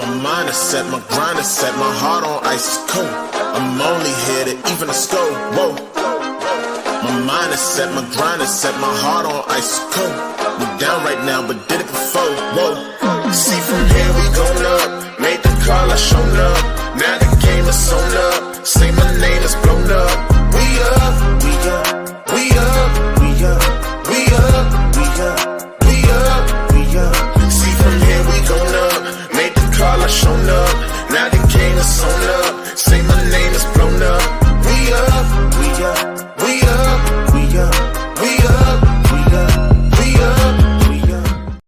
My mind is set, my grind is set, my heart on ice is cold. I'm only here to even a score. Whoa. My mind is set, my grind is set, my heart on ice is cold. We down right now, but did it before. Whoa. See from here we going up. Made the call, I shown up. Now the game is sewn up. Say my name is blown up. We up, we up, we up, we up, we up, we up, we up, we up. See from here we going up. Made the call, I shown up. Now the game is sewn up. Say my name is blown up. We up, we up, we up, we up, we up, we up, we up, we up.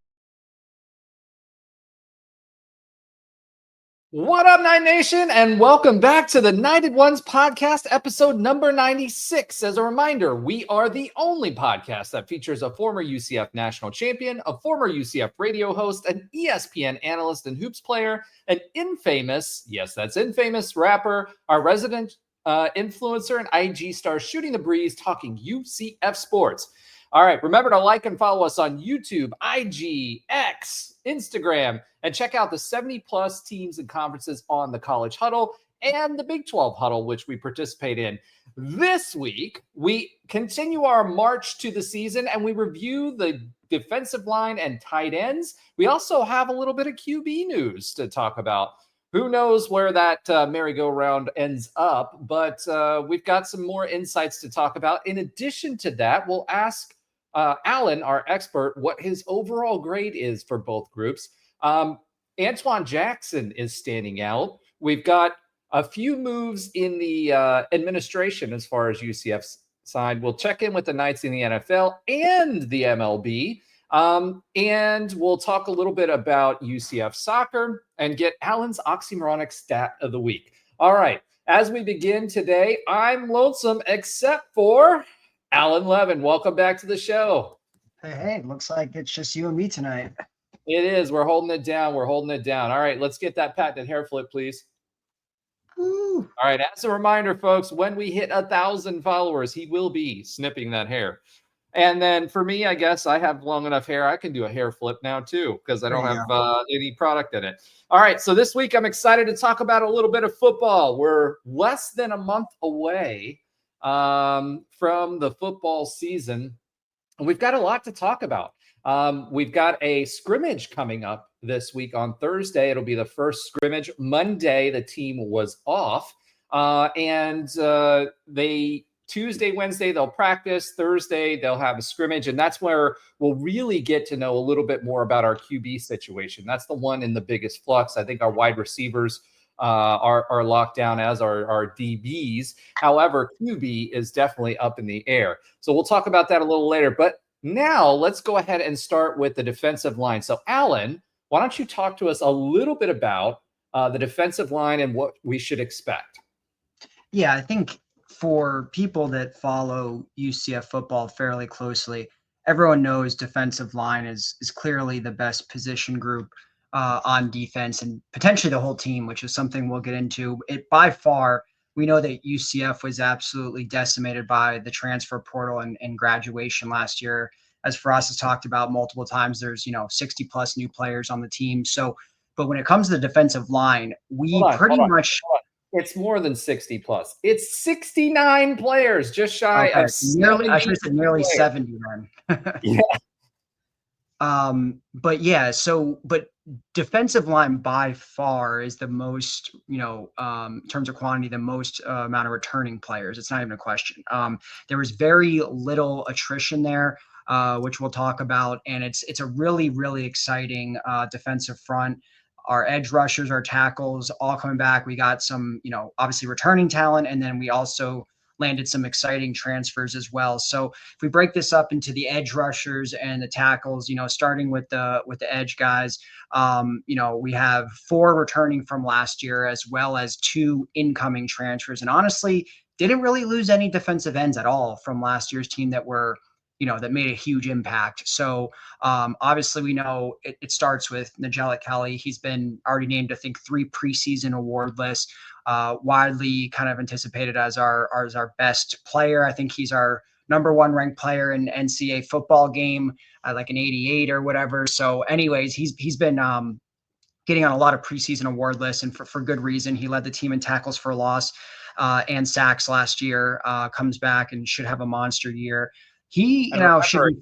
What up, Night Nation, and welcome back to the Knighted Ones podcast, episode number 96. As a reminder, we are the only podcast that features a former UCF national champion, a former UCF radio host, an ESPN analyst and hoops player, an infamous, yes, that's infamous rapper, our resident influencer and IG star shooting the breeze, talking UCF sports. All right, remember to like and follow us on YouTube, IG, X, Instagram, and check out the 70-plus teams and conferences on the College Huddle and the Big 12 Huddle, which we participate in. This week, we continue our march to the season, and we review the defensive line and tight ends. We also have a little bit of QB news to talk about. Who knows where that merry-go-round ends up, but we've got some more insights to talk about. In addition to that, we'll ask Alan, our expert, what his overall grade is for both groups. Antoine Jackson is standing out. We've got a few moves in the administration as far as UCF's side. We'll check in with the Knights in the NFL and the MLB. And we'll talk a little bit about UCF soccer and get Alan's oxymoronic stat of the week. All right. As we begin today, I'm lonesome except for Alan Levin. Welcome back to the show. Hey, looks like it's just you and me tonight. It is. We're holding it down. All right, let's get that patented hair flip, please. Ooh. All right. As a reminder, folks, when we hit 1,000 followers, he will be snipping that hair. And then for me, I guess I have long enough hair. I can do a hair flip now too, because I don't have any product in it. All right. So this week, I'm excited to talk about a little bit of football. We're less than a month away from the football season. And we've got a lot to talk about. We've got a scrimmage coming up this week on Thursday. It'll be the first scrimmage. Monday, the team was off. Tuesday, Wednesday, they'll practice. Thursday, they'll have a scrimmage. And that's where we'll really get to know a little bit more about our QB situation. That's the one in the biggest flux. I think our wide receivers are locked down, as our DBs. However, QB is definitely up in the air. So we'll talk about that a little later. But now let's go ahead and start with the defensive line. So Alan, why don't you talk to us a little bit about the defensive line and what we should expect? Yeah, I think for people that follow UCF football fairly closely, everyone knows defensive line is clearly the best position group on defense and potentially the whole team, which is something we'll get into. It by far, we know that UCF was absolutely decimated by the transfer portal and graduation last year. As Faraz has talked about multiple times, there's 60 plus new players on the team. So, but when it comes to the defensive line, it's more than 60 plus. It's 69 players, just shy of nearly. I should have said nearly 70 then. Yeah. But defensive line by far is the most, in terms of quantity, the most amount of returning players. It's not even a question. There was very little attrition there, which we'll talk about. And it's a really, really exciting defensive front. Our edge rushers, our tackles, all coming back. We got some, obviously returning talent. And then we also landed some exciting transfers as well. So if we break this up into the edge rushers and the tackles, starting with the edge guys, we have 4 returning from last year, as well as 2 incoming transfers. And honestly, didn't really lose any defensive ends at all from last year's team that were, that made a huge impact. So obviously we know it starts with Nigel Kelly. He's been already named, I think, 3 preseason award lists, widely kind of anticipated as our best player. I think he's our number 1 ranked player in NCAA football game, like an 88 or whatever. So anyways, he's been getting on a lot of preseason award lists, and for good reason. He led the team in tackles for loss and sacks last year. Comes back and should have a monster year. He, And should remember,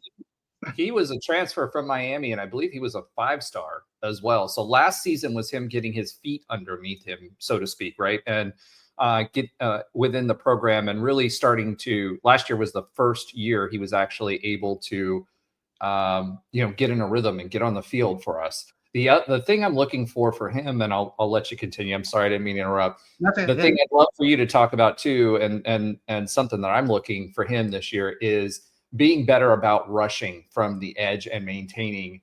be. he was a transfer from Miami, and I believe he was a 5-star as well. So last season was him getting his feet underneath him, so to speak, right? And get within the program and really starting to. Last year was the first year he was actually able to, get in a rhythm and get on the field for us. The thing I'm looking for him, and I'll let you continue. I'm sorry, I didn't mean to interrupt. Nothing, The thing I'd love for you to talk about too, and something that I'm looking for him this year is being better about rushing from the edge and maintaining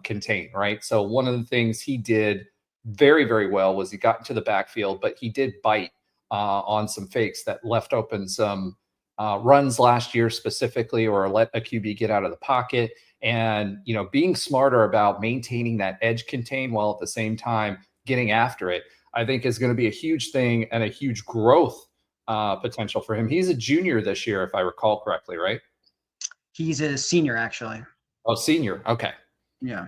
contain, right? So one of the things he did very, very well was he got into the backfield, but he did bite on some fakes that left open some runs last year specifically, or let a QB get out of the pocket. And, being smarter about maintaining that edge contain while at the same time getting after it, I think is going to be a huge thing and a huge growth potential for him. He's a junior this year, if I recall correctly, right? He's a senior, actually. Oh, senior. Okay. Yeah.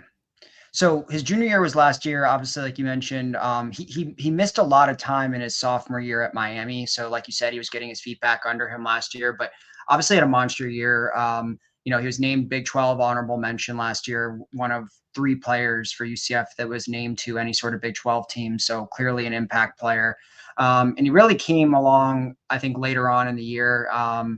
So his junior year was last year. Obviously, like you mentioned, he missed a lot of time in his sophomore year at Miami. So, like you said, he was getting his feet back under him last year, but obviously had a monster year. He was named Big 12 honorable mention last year, one of 3 players for UCF that was named to any sort of Big 12 team. So clearly an impact player. And he really came along, I think, later on in the year.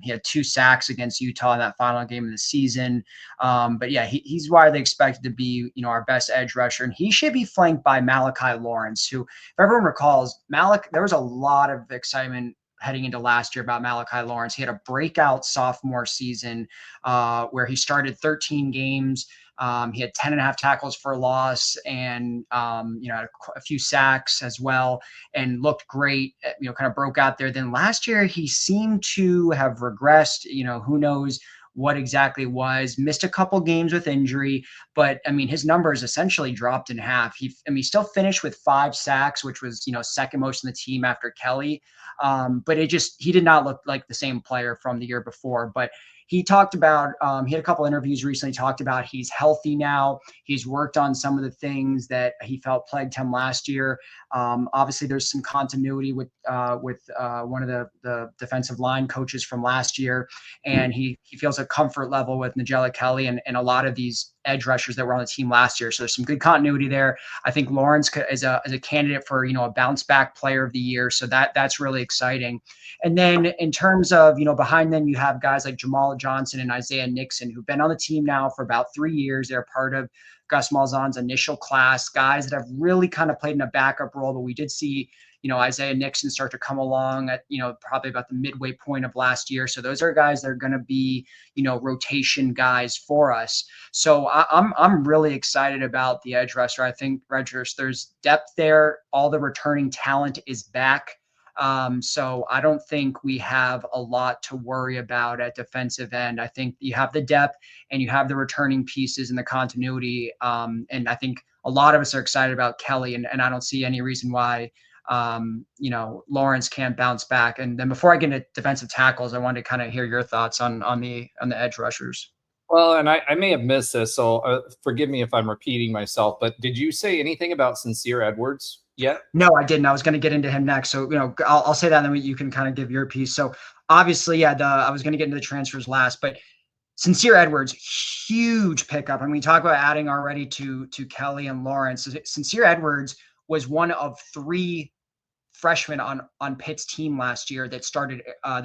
He had 2 sacks against Utah in that final game of the season. But yeah, he's widely expected to be, our best edge rusher. And he should be flanked by Malachi Lawrence, who, if everyone recalls, there was a lot of excitement heading into last year about Malachi Lawrence. He had a breakout sophomore season where he started 13 games. He had 10.5 tackles for loss and, had a few sacks as well and looked great, kind of broke out there. Then last year he seemed to have regressed, who knows what exactly was, missed a couple games with injury, but his numbers essentially dropped in half. He still finished with 5 sacks, which was, second most in the team after Kelly. But he did not look like the same player from the year before. But he talked about, he had a couple interviews recently, talked about he's healthy now. He's worked on some of the things that he felt plagued him last year. Obviously, there's some continuity with one of the defensive line coaches from last year, and he feels a comfort level with Nigella Kelly and a lot of these edge rushers that were on the team last year. So there's some good continuity there. I think Lawrence is a candidate for a bounce back player of the year. So that's really exciting. And then in terms of behind them, you have guys like Jamal Johnson and Isaiah Nixon, who've been on the team now for about 3 years. They're part of Gus Malzahn's initial class, guys that have really kind of played in a backup role, but we did see Isaiah Nixon start to come along at, probably about the midway point of last year. So those are guys that are going to be, rotation guys for us. So I'm really excited about the edge rusher. I think there's depth there. All the returning talent is back. So I don't think we have a lot to worry about at defensive end. I think you have the depth and you have the returning pieces and the continuity. And I think a lot of us are excited about Kelly, and I don't see any reason why Lawrence can't bounce back. And then before I get into defensive tackles, I wanted to kind of hear your thoughts on the edge rushers. Well, and I may have missed this, so forgive me if I'm repeating myself, but did you say anything about Sincere Edwards yet? No, I didn't. I was going to get into him next. So, I'll say that and then you can kind of give your piece. So obviously, I was going to get into the transfers last, but Sincere Edwards, huge pickup. We talk about adding already to Kelly and Lawrence. Sincere Edwards was one of 3 freshmen on Pitt's team last year that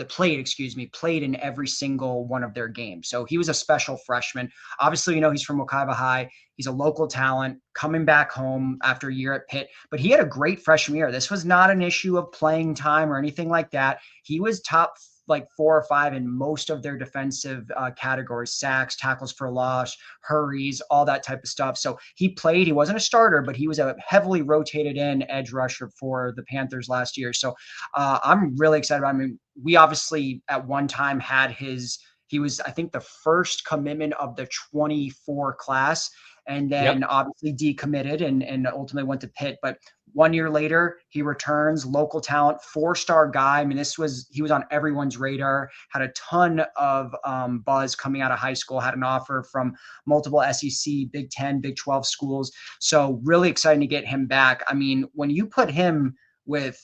played in every single one of their games. So he was a special freshman. Obviously, he's from Wekiva High. He's a local talent coming back home after a year at Pitt, but he had a great freshman year. This was not an issue of playing time or anything like that. He was top 4 or 5 in most of their defensive categories: sacks, tackles for loss, hurries, all that type of stuff. So he played. He wasn't a starter, but he was a heavily rotated in edge rusher for the Panthers last year. So I'm really excited about him. We obviously at one time had he was, I think, the first commitment of the 24 class. And then obviously decommitted and ultimately went to Pitt. But 1 year later, he returns, local talent, 4-star guy. I mean, he was on everyone's radar, had a ton of buzz coming out of high school, had an offer from multiple SEC, Big 10, Big 12 schools. So really exciting to get him back. I mean, when you put him with,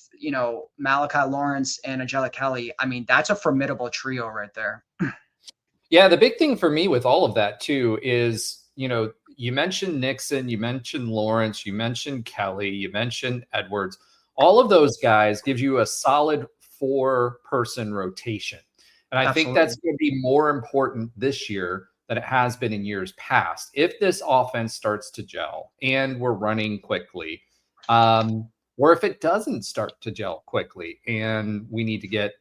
Malachi Lawrence and Angelic Kelly, I mean, that's a formidable trio right there. Yeah, the big thing for me with all of that too is, you mentioned Nixon, you mentioned Lawrence, you mentioned Kelly, you mentioned Edwards. All of those guys give you a solid 4-person rotation. And I think that's going to be more important this year than it has been in years past. If this offense starts to gel and we're running quickly, or if it doesn't start to gel quickly and we need to get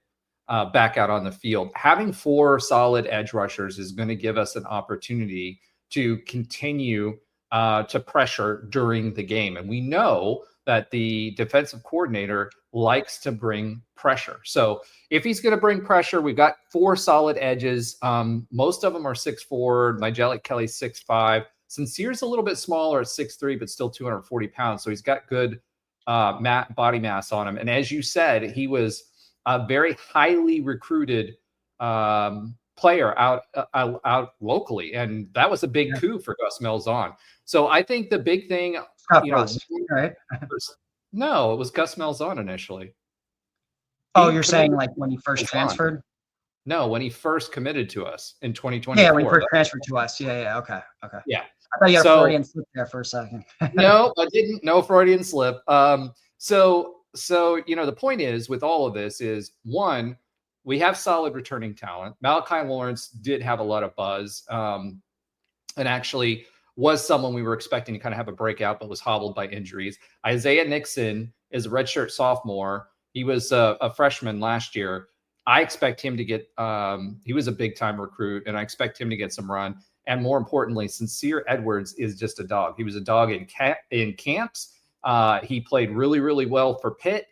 back out on the field, having 4 solid edge rushers is going to give us an opportunity to continue to pressure during the game. And we know that the defensive coordinator likes to bring pressure. So if he's going to bring pressure, we've got 4 solid edges. Most of them are 6'4", Nigel Kelly 6'5". Sincere's a little bit smaller at 6'3", but still 240 pounds. So he's got good body mass on him. And as you said, he was a very highly recruited player out locally, and that was a big coup for Gus Malzahn. So I think the big thing, right? No, it was Gus Malzahn initially. Oh, you're saying like when he first transferred? No, when he first committed to us in 2024. Yeah, when he first transferred to us. Yeah. Okay. Yeah. I thought you had a Freudian slip there for a second. No, I didn't. No Freudian slip. So the point is with all of this is, one, we have solid returning talent. Malachi Lawrence did have a lot of buzz, and actually was someone we were expecting to kind of have a breakout, but was hobbled by injuries. Isaiah Nixon is a redshirt sophomore. He was a freshman last year. I expect him to get, he was a big time recruit, and I expect him to get some run. And more importantly, Sincere Edwards is just a dog. He was a dog in camps. He played really, really well for Pitt.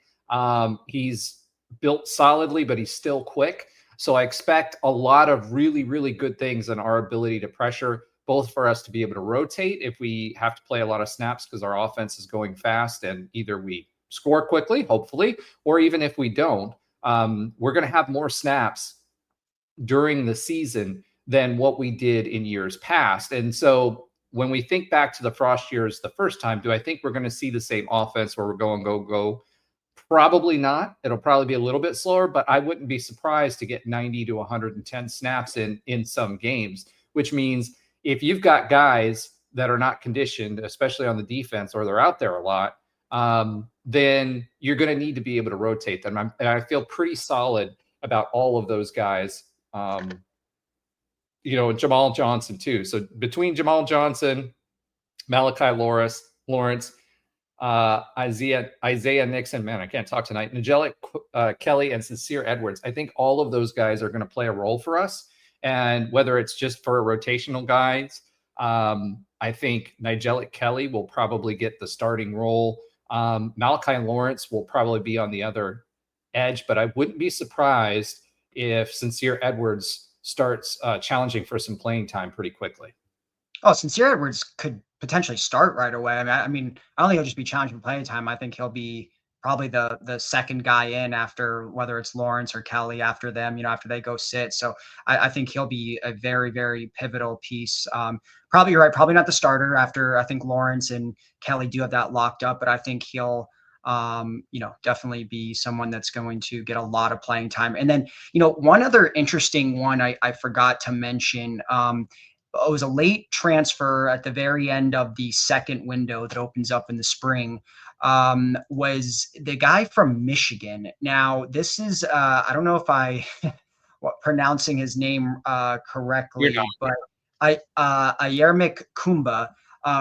He's built solidly, but he's still quick. So I expect a lot of really, really good things in our ability to pressure, both for us to be able to rotate if we have to play a lot of snaps because our offense is going fast and either we score quickly, hopefully, or even if we don't, we're going to have more snaps during the season than what we did in years past. And so when we think back to the Frost years the first time, do I think we're going to see the same offense where we're going, go? Probably not. It'll probably be a little bit slower, but I wouldn't be surprised to get 90 to 110 snaps in some games, which means if you've got guys that are not conditioned, especially on the defense, or they're out there a lot, then you're going to need to be able to rotate them. And I feel pretty solid about all of those guys. Jamal Johnson too. So between Jamal Johnson, Malachi Lawrence, Isaiah Nixon, man, I can't talk tonight, Nigel Kelly, and Sincere Edwards, I think all of those guys are going to play a role for us. And whether it's just for rotational guys, I think Nigel Kelly will probably get the starting role. Malachi Lawrence will probably be on the other edge, but I wouldn't be surprised if Sincere Edwards starts challenging for some playing time pretty quickly. Oh, Sincere Edwards could potentially start right away. I mean, I don't think he'll just be challenging for playing time. I think he'll be probably the second guy in after, whether it's Lawrence or Kelly after them, after they go sit. So I think he'll be a very, very pivotal piece. Probably you're right. Probably not the starter after I think Lawrence and Kelly do have that locked up, but I think he'll, definitely be someone that's going to get a lot of playing time. And then, one other interesting one I forgot to mention, it was a late transfer at the very end of the second window that opens up in the spring, was the guy from Michigan. Now, this is, I don't know if I pronouncing his name correctly, but Yermik Kumba.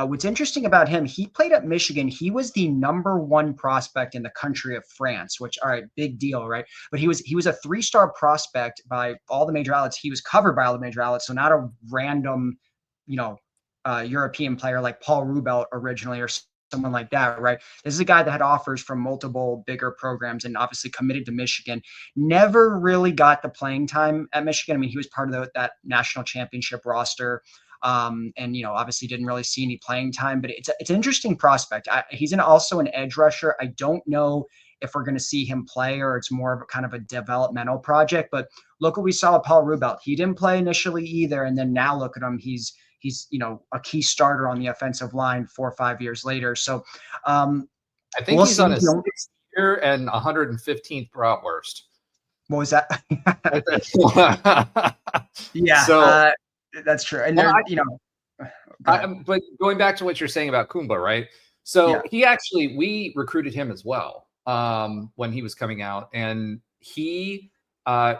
What's interesting about him, he played at Michigan. He was the #1 prospect in the country of France, which, all right, big deal, right? But he was a 3-star prospect by all the major outlets. He was covered by all the major outlets, so not a random, European player like Paul Rubel originally or someone like that, right? This is a guy that had offers from multiple bigger programs and obviously committed to Michigan. Never really got the playing time at Michigan. I mean, he was part of that national championship roster. And obviously didn't really see any playing time, but it's an interesting prospect. He's also an edge rusher. I don't know if we're going to see him play or it's more of a kind of a developmental project. But look what we saw with Paul Rubelt. He didn't play initially either, and then now look at him. He's a key starter on the offensive line 4 or 5 years later. So I think he's on his 6th year and 115th bratwurst. What was that? Yeah, so that's true. And but going back to what you're saying about Kumba, right? So we recruited him as well when he was coming out, and he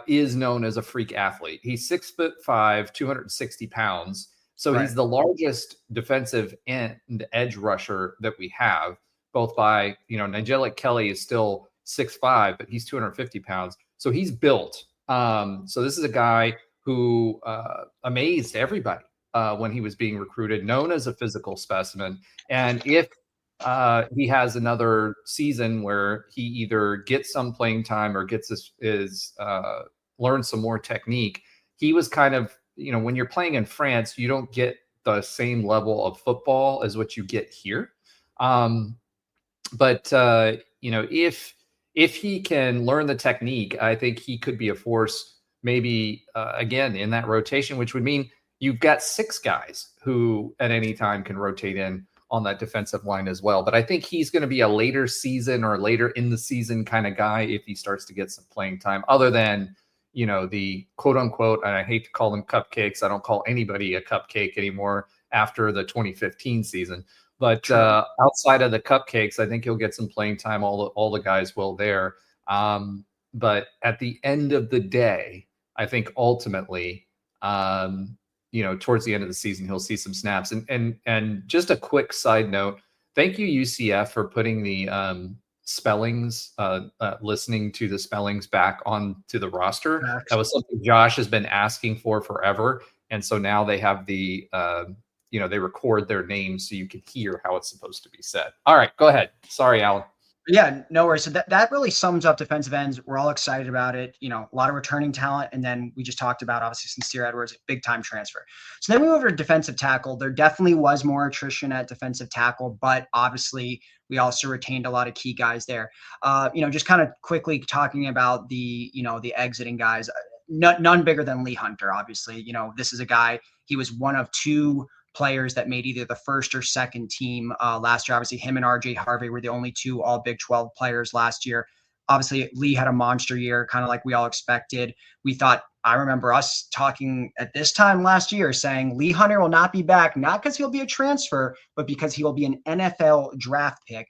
is known as a freak athlete. He's 6'5", 260 pounds. So he's the largest defensive end edge rusher that we have, both by, Nigel Kelly is still 6'5", but he's 250 pounds. So he's built. So this is a guy who amazed everybody when he was being recruited, known as a physical specimen. And if he has another season where he either gets some playing time or gets learns some more technique, he was kind of, when you're playing in France, you don't get the same level of football as what you get here. But if he can learn the technique, I think he could be a force maybe again in that rotation, which would mean you've got 6 guys who at any time can rotate in on that defensive line as well. But I think he's going to be a later season or later in the season kind of guy if he starts to get some playing time, other than, the quote unquote, and I hate to call them cupcakes. I don't call anybody a cupcake anymore after the 2015 season. But outside of the cupcakes, I think he'll get some playing time. All the guys will there. But at the end of the day, I think ultimately, towards the end of the season, he'll see some snaps. And just a quick side note, thank you, UCF, for putting the spellings, listening to the spellings back onto the roster. That was something Josh has been asking for forever. And so now they have the they record their names so you can hear how it's supposed to be said. All right, go ahead. Sorry, Alan. Yeah, no worries. So that really sums up defensive ends. We're all excited about it. A lot of returning talent. And then we just talked about, obviously, Sincere Edwards, big time transfer. So then we move over to defensive tackle. There definitely was more attrition at defensive tackle, but obviously we also retained a lot of key guys there. Just kind of quickly talking about the exiting guys, none bigger than Lee Hunter, obviously. This is a guy, he was one of 2 players that made either the first or second team last year. Obviously, him and RJ Harvey were the only 2 all Big 12 players last year. Obviously, Lee had a monster year, kind of like we all expected. I remember us talking at this time last year saying Lee Hunter will not be back, not because he'll be a transfer, but because he will be an NFL draft pick.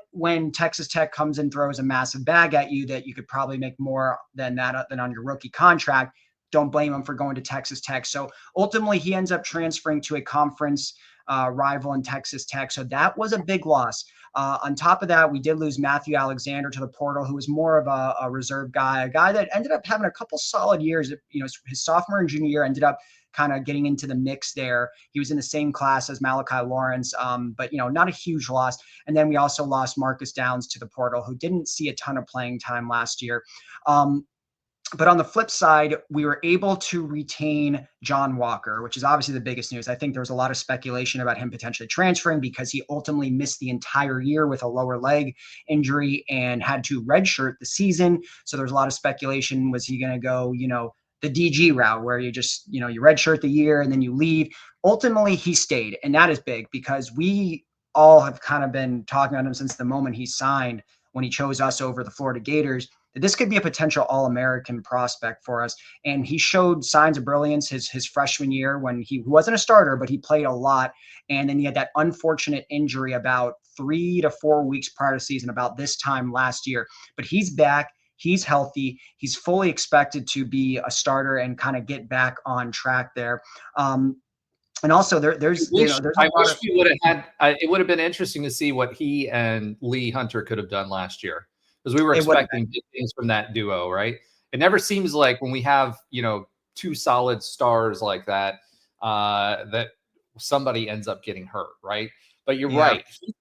When Texas Tech comes and throws a massive bag at you that you could probably make more than on your rookie contract, don't blame him for going to Texas Tech. So ultimately, he ends up transferring to a conference rival in Texas Tech. So that was a big loss. On top of that, we did lose Matthew Alexander to the portal, who was more of a reserve guy, a guy that ended up having a couple solid years. His sophomore and junior year ended up kind of getting into the mix there. He was in the same class as Malachi Lawrence, but not a huge loss. And then we also lost Marcus Downs to the portal, who didn't see a ton of playing time last year. But on the flip side, we were able to retain John Walker, which is obviously the biggest news. I think there was a lot of speculation about him potentially transferring because he ultimately missed the entire year with a lower leg injury and had to redshirt the season. So there's a lot of speculation. Was he going to go, the DG route where you just, you redshirt the year and then you leave? Ultimately, he stayed. And that is big because we all have kind of been talking about him since the moment he signed, when he chose us over the Florida Gators, that this could be a potential All-American prospect for us. And he showed signs of brilliance his freshman year when he wasn't a starter, but he played a lot. And then he had that unfortunate injury about 3 to 4 weeks prior to season, about this time last year. But he's back. He's healthy. He's fully expected to be a starter and kind of get back on track there. And also there's we would have had, it would have been interesting to see what he and Lee Hunter could have done last year, because we were expecting big things from that duo, right? It never seems like when we have, 2 solid stars like that, that somebody ends up getting hurt, right? But you're right. He's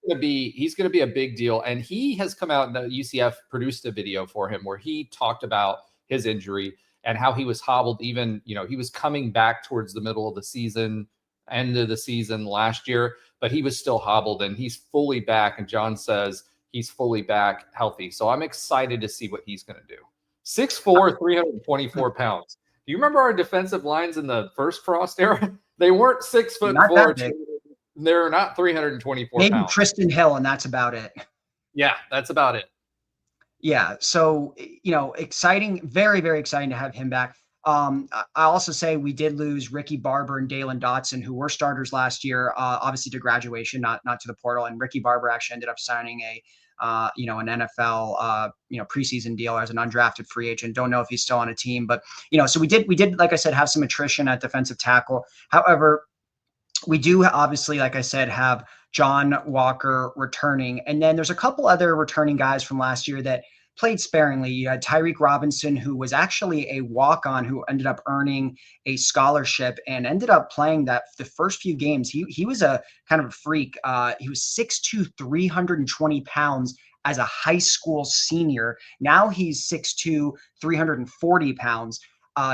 going to be a big deal. And he has come out, and the UCF produced a video for him where he talked about his injury and how he was hobbled. Even, he was coming back towards the middle of the season end of the season last year, but he was still hobbled and he's fully back. And John says he's fully back healthy. So I'm excited to see what he's going to do. 6'4", 324 pounds. Do you remember our defensive lines in the first Frost era? They weren't 6'4". They're not 324 Maybe pounds. Tristan Hill, and that's about it. Yeah, that's about it. Yeah. So, exciting, very, very exciting to have him back. I also say we did lose Ricky Barber and Dalen Dotson, who were starters last year, obviously to graduation, not to the portal. And Ricky Barber actually ended up signing an NFL, preseason deal as an undrafted free agent. Don't know if he's still on a team, but, so we did, like I said, have some attrition at defensive tackle. However, we do obviously, like I said, have John Walker returning. And then there's a couple other returning guys from last year that played sparingly. You had Tyreek Robinson, who was actually a walk-on who ended up earning a scholarship and ended up playing the first few games. He was a kind of a freak. He was 6'2", 320 pounds as a high school senior. Now he's 6'2", 340 pounds.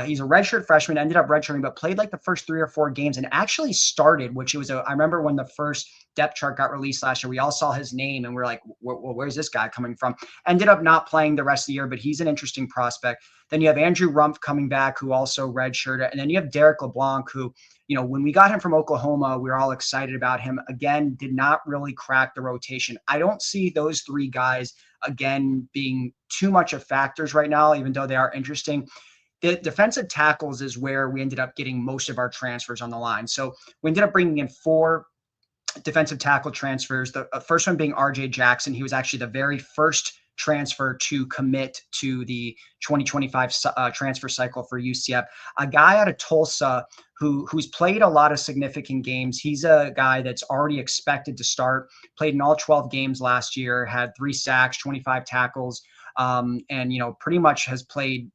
He's a redshirt freshman, ended up redshirting, but played like the first 3 or 4 games and actually started, which it was I remember when the first depth chart got released last year, we all saw his name and we're like, where's this guy coming from? Ended up not playing the rest of the year, but he's an interesting prospect. Then you have Andrew Rumpf coming back, who also redshirted. And then you have Derek LeBlanc, who, when we got him from Oklahoma, we were all excited about him. Again, did not really crack the rotation. I don't see those 3 guys, again, being too much of factors right now, even though they are interesting. The defensive tackles is where we ended up getting most of our transfers on the line. So we ended up bringing in 4 defensive tackle transfers. The first one being RJ Jackson. He was actually the very first transfer to commit to the 2025 transfer cycle for UCF. A guy out of Tulsa who's played a lot of significant games. He's a guy that's already expected to start, played in all 12 games last year, had 3 sacks, 25 tackles, and pretty much has played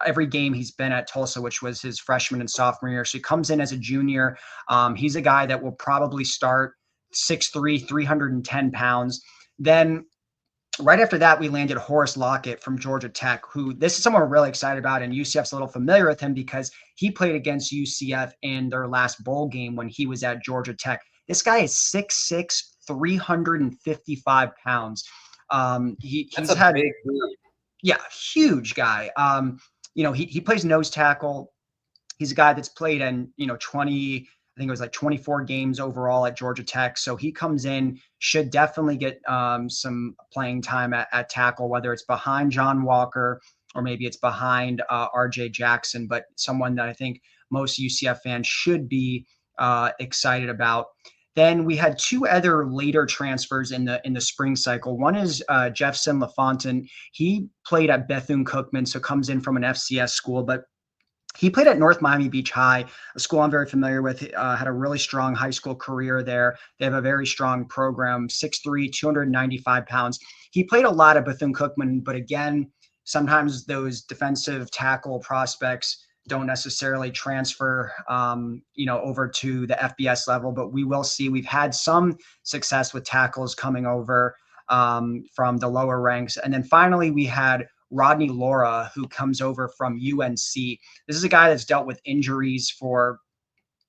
every game he's been at Tulsa, which was his freshman and sophomore year. So he comes in as a junior. He's a guy that will probably start 6'3", 310 pounds. Then right after that, we landed Horace Lockett from Georgia Tech, who this is someone we're really excited about. And UCF's a little familiar with him because he played against UCF in their last bowl game when he was at Georgia Tech. This guy is 6'6", 355 pounds. He's had big dude. Yeah, huge guy. He plays nose tackle. He's a guy that's played in, 24 games overall at Georgia Tech. So he comes in, should definitely get some playing time at tackle, whether it's behind John Walker or maybe it's behind RJ Jackson, but someone that I think most UCF fans should be excited about. Then we had 2 other later transfers in the spring cycle. One is Jefferson LaFontaine. He played at Bethune-Cookman, so comes in from an FCS school, but he played at North Miami Beach High, a school I'm very familiar with, had a really strong high school career there. They have a very strong program, 6'3", 295 pounds. He played a lot at Bethune-Cookman, but again, sometimes those defensive tackle prospects don't necessarily transfer, over to the FBS level, but we will see. We've had some success with tackles coming over from the lower ranks. And then finally, we had Rodney Laura, who comes over from UNC. This is a guy that's dealt with injuries for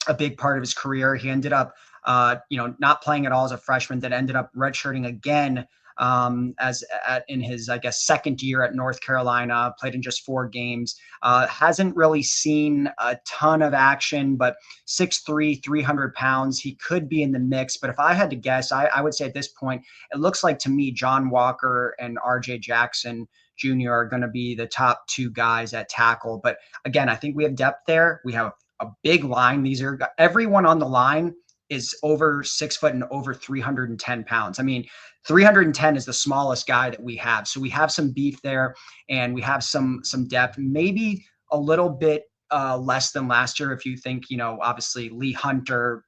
a big part of his career. He ended up, not playing at all as a freshman, then ended up redshirting again in his, second year at North Carolina, played in just 4 games, hasn't really seen a ton of action, but 6'3", 300 pounds, he could be in the mix. But if I had to guess, I would say at this point, it looks like to me, John Walker and RJ Jackson Jr. are going to be the top 2 guys at tackle. But again, I think we have depth there. We have a big line. Everyone on the line is over 6 foot and over 310 pounds. I mean, 310 is the smallest guy that we have. So we have some beef there and we have some depth, maybe a little bit less than last year. If you think, obviously Lee Hunter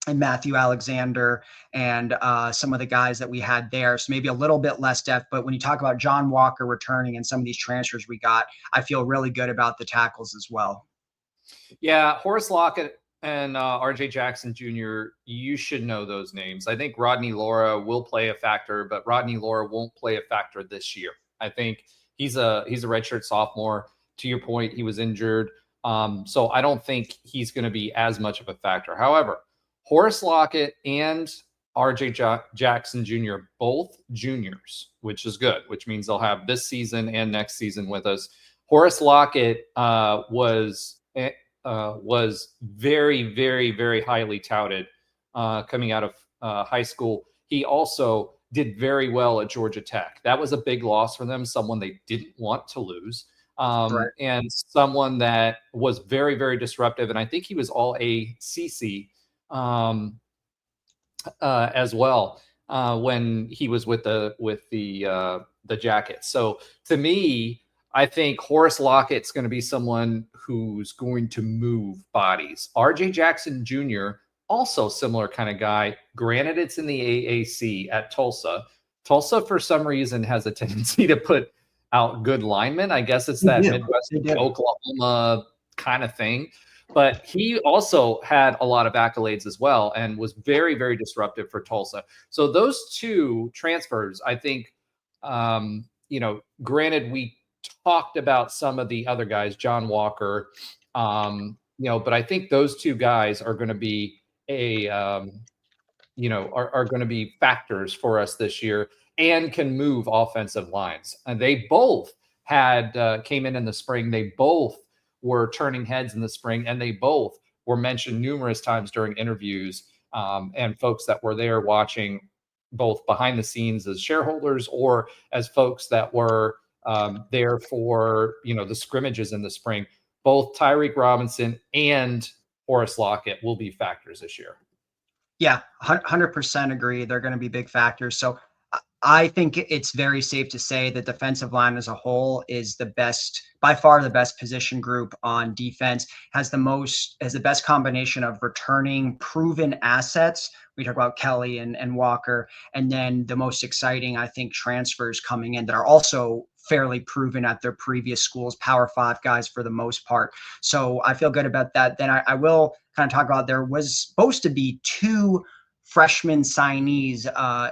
and Matthew Alexander and some of the guys that we had there. So maybe a little bit less depth. But when you talk about John Walker returning and some of these transfers we got, I feel really good about the tackles as well. Yeah, Horace Lockett and RJ Jackson Jr., you should know those names. I think Rodney Laura will play a factor, but Rodney Laura won't play a factor this year. I think he's a redshirt sophomore. To your point, he was injured. So I don't think he's going to be as much of a factor. However, Horace Lockett and RJ Jackson Jr., both juniors, which is good, which means they'll have this season and next season with us. Horace Lockett was very, very, very highly touted coming out of high school. He also did very well at Georgia Tech. That was a big loss for them, someone they didn't want to lose, Right. and someone that was very, very disruptive. And I think he was all ACC as well when he was with the Jackets. So to me, I think Horace Lockett's going to be someone who's going to move bodies. RJ Jackson Jr., also similar kind of guy. Granted, it's in the AAC at Tulsa. Tulsa, for some reason, has a tendency to put out good linemen. I guess it's that Midwest Oklahoma kind of thing. But he also had a lot of accolades as well and was very, very disruptive for Tulsa. So those two transfers, I think, granted, we talked about some of the other guys, John Walker, but I think those two guys are going to be are going to be factors for us this year and can move offensive lines. And they both came in the spring. They both were turning heads in the spring, and they both were mentioned numerous times during interviews and folks that were there watching both behind the scenes as shareholders or as folks that were there for, the scrimmages in the spring. Both Tyreek Robinson and Horace Lockett will be factors this year. Yeah, 100% agree. They're going to be big factors. So I think it's very safe to say that defensive line as a whole is the best, by far the best position group on defense, has the best combination of returning proven assets. We talk about Kelly and Walker, and then the most exciting, I think, transfers coming in that are also fairly proven at their previous schools, Power 5 guys for the most part. So I feel good about that. Then I will kind of talk about, there was supposed to be 2 freshman signees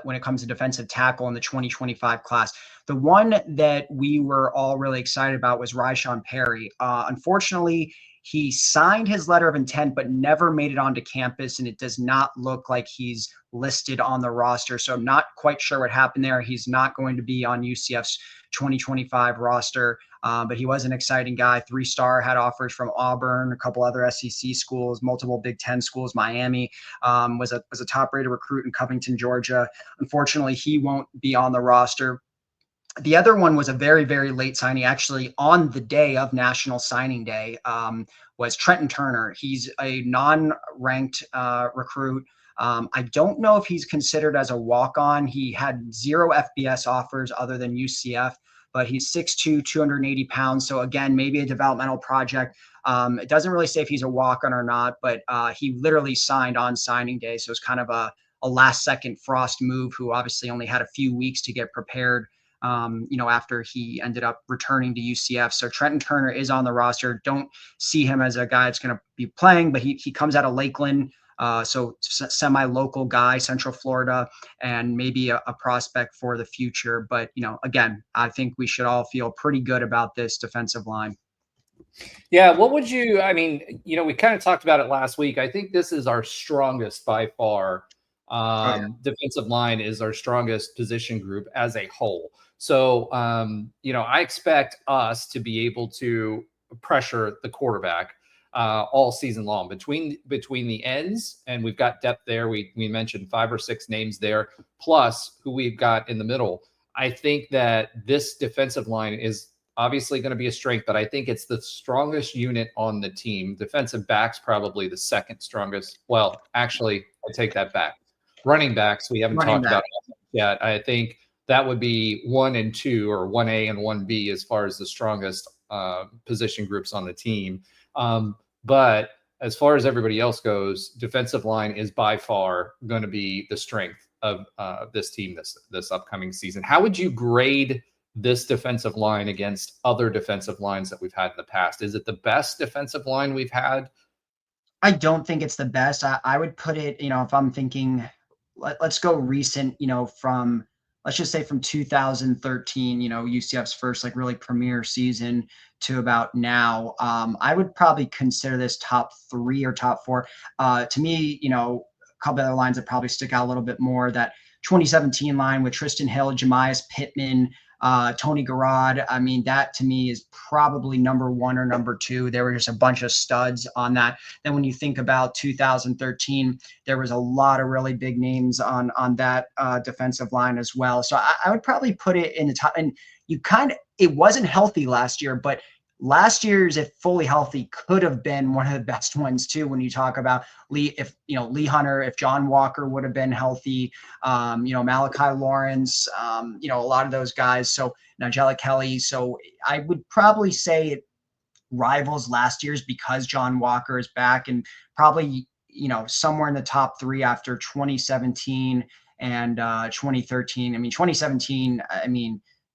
when it comes to defensive tackle in the 2025 class. The one that we were all really excited about was Ryshawn Perry. Unfortunately, he signed his letter of intent, but never made it onto campus, and it does not look like he's listed on the roster. So I'm not quite sure what happened there. He's not going to be on UCF's 2025 roster, but he was an exciting guy. 3-star, had offers from Auburn, a couple other SEC schools, multiple Big Ten schools. Miami was a top-rated recruit in Covington, Georgia. Unfortunately, he won't be on the roster. The other one was a very, very late signing, actually on the day of National Signing Day, was Trenton Turner. He's a non-ranked recruit. I don't know if he's considered as a walk-on. He had 0 FBS offers other than UCF, but he's 6'2", 280 pounds. So again, maybe a developmental project. It doesn't really say if he's a walk-on or not, but he literally signed on signing day. So it's kind of a last-second Frost move, who obviously only had a few weeks to get prepared after he ended up returning to UCF. So Trenton Turner is on the roster. Don't see him as a guy that's going to be playing, but he comes out of Lakeland. So semi-local guy, Central Florida, and maybe a prospect for the future. But, again, I think we should all feel pretty good about this defensive line. Yeah. What would you, we kind of talked about it last week. I think this is our strongest by far. Defensive line is our strongest position group as a whole. So, I expect us to be able to pressure the quarterback all season long between the ends, and we've got depth there. We mentioned 5 or 6 names there, plus who we've got in the middle. I think that this defensive line is obviously going to be a strength, but I think it's the strongest unit on the team. Defensive backs probably the second strongest. Well, actually, I take that back. Running backs, we haven't talked about yet. I think that would be 1 and 2, or 1A and 1B as far as the strongest position groups on the team. But as far as everybody else goes, defensive line is by far going to be the strength of this team this upcoming season. How would you grade this defensive line against other defensive lines that we've had in the past? Is it the best defensive line we've had? I don't think it's the best. I would put it, if I'm thinking, let's go recent, from let's just say from 2013, UCF's first like really premier season to about now, I would probably consider this top 3 or top 4. To me, a couple other lines that probably stick out a little bit more. That 2017 line with Tristan Hill, Jemias Pittman, Tony Garrod. I mean, that to me is probably number 1 or number 2. There were just a bunch of studs on that. Then when you think about 2013, there was a lot of really big names on that defensive line as well. So I would probably put it in the top. And it wasn't healthy last year, but last year's, if fully healthy, could have been one of the best ones too. When you talk about Lee Hunter, if John Walker would have been healthy, Malachi Lawrence, a lot of those guys. So Nigella Kelly. So I would probably say it rivals last year's because John Walker is back, and probably somewhere in the top 3 after 2017 and 2013. I mean, 2017.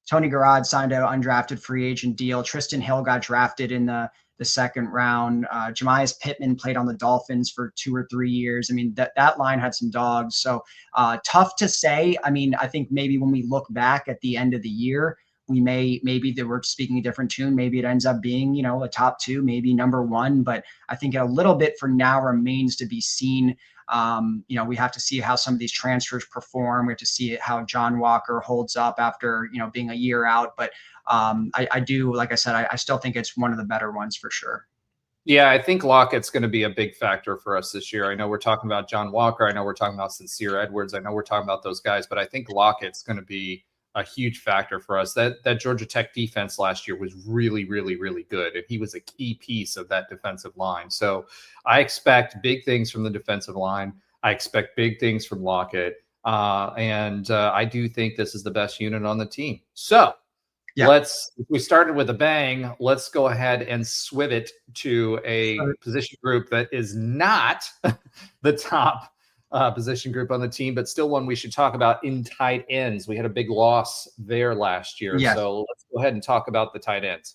Tony Garrod signed an undrafted free agent deal. Tristan Hill got drafted in the second round. Jemias Pittman played on the Dolphins for 2 or 3 years. I mean, that line had some dogs. So tough to say. I mean, I think maybe when we look back at the end of the year, maybe that we're speaking a different tune. Maybe it ends up being, a top 2, maybe number 1. But I think a little bit for now remains to be seen. We have to see how some of these transfers perform. We have to see how John Walker holds up after, being a year out. But I do, like I said, I still think it's one of the better ones for sure. Yeah, I think Lockett's going to be a big factor for us this year. I know we're talking about John Walker. I know we're talking about Sincere Edwards. I know we're talking about those guys, but I think Lockett's going to be a huge factor for us. That Georgia Tech defense last year was really, really, really good, and he was a key piece of that defensive line. So I expect big things from the defensive line. I expect big things from Lockett, and I do think this is the best unit on the team. So we started with a bang. Let's go ahead and swivel it to a position group that is not the top position group on the team, but still one we should talk about in tight ends. We had a big loss there last year. Yes. So let's go ahead and talk about the tight ends.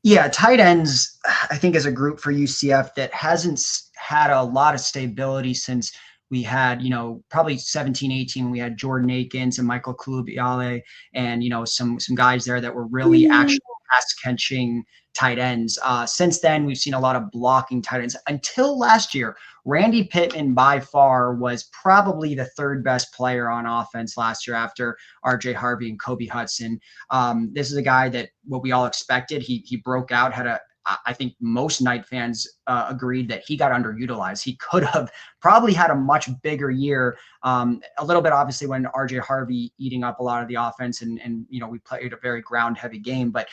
Yeah, tight ends, I think, is a group for UCF that hasn't had a lot of stability since we had, probably 17, 18, when we had Jordan Akins and Michael Kulubiale and, some guys there that were really actually pass-catching tight ends. Since then, we've seen a lot of blocking tight ends. Until last year, Randy Pittman by far was probably the 3rd best player on offense last year after RJ Harvey and Kobe Hudson. This is a guy that what we all expected. He broke out, I think most Knight fans agreed that he got underutilized. He could have probably had a much bigger year. A little bit, obviously, when RJ Harvey eating up a lot of the offense and we played a very ground heavy game, but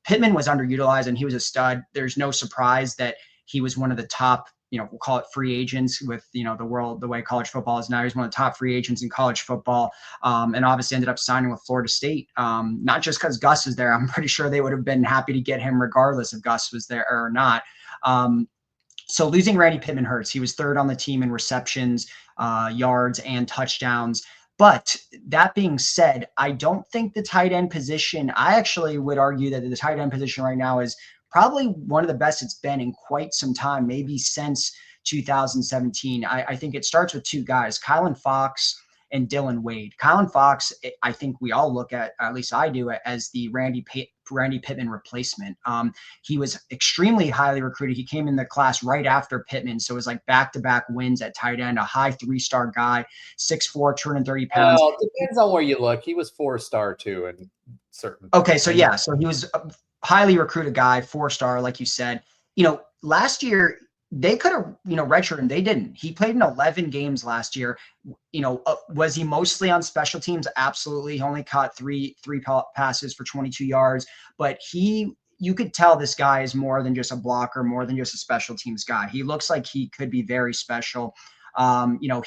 Pittman was underutilized and he was a stud. There's no surprise that he was one of the top, we'll call it free agents with, the way college football is now. He's one of the top free agents in college football, and obviously ended up signing with Florida State, not just because Gus is there. I'm pretty sure they would have been happy to get him regardless if Gus was there or not. So losing Randy Pittman hurts. He was 3rd on the team in receptions, yards, and touchdowns. But that being said, I don't think the tight end position, I actually would argue that the tight end position right now is probably one of the best it's been in quite some time, maybe since 2017. I think it starts with 2 guys, Kylan Fox and Dylan Wade. Kylan Fox, I think we all look at least I do, as the Randy Pittman replacement. He was extremely highly recruited. He came in the class right after Pittman, so it was like back-to-back wins at tight end, a high 3-star guy, 6'4", 230 pounds. Well, it depends on where you look. He was 4-star too in certain. Okay, so yeah, so he was a highly recruited guy, 4-star, like you said. Last year they could have, redshirted him. They didn't. He played in 11 games last year. Was he mostly on special teams? Absolutely. He only caught three passes for 22 yards, but you could tell this guy is more than just a blocker, more than just a special teams guy. He looks like he could be very special.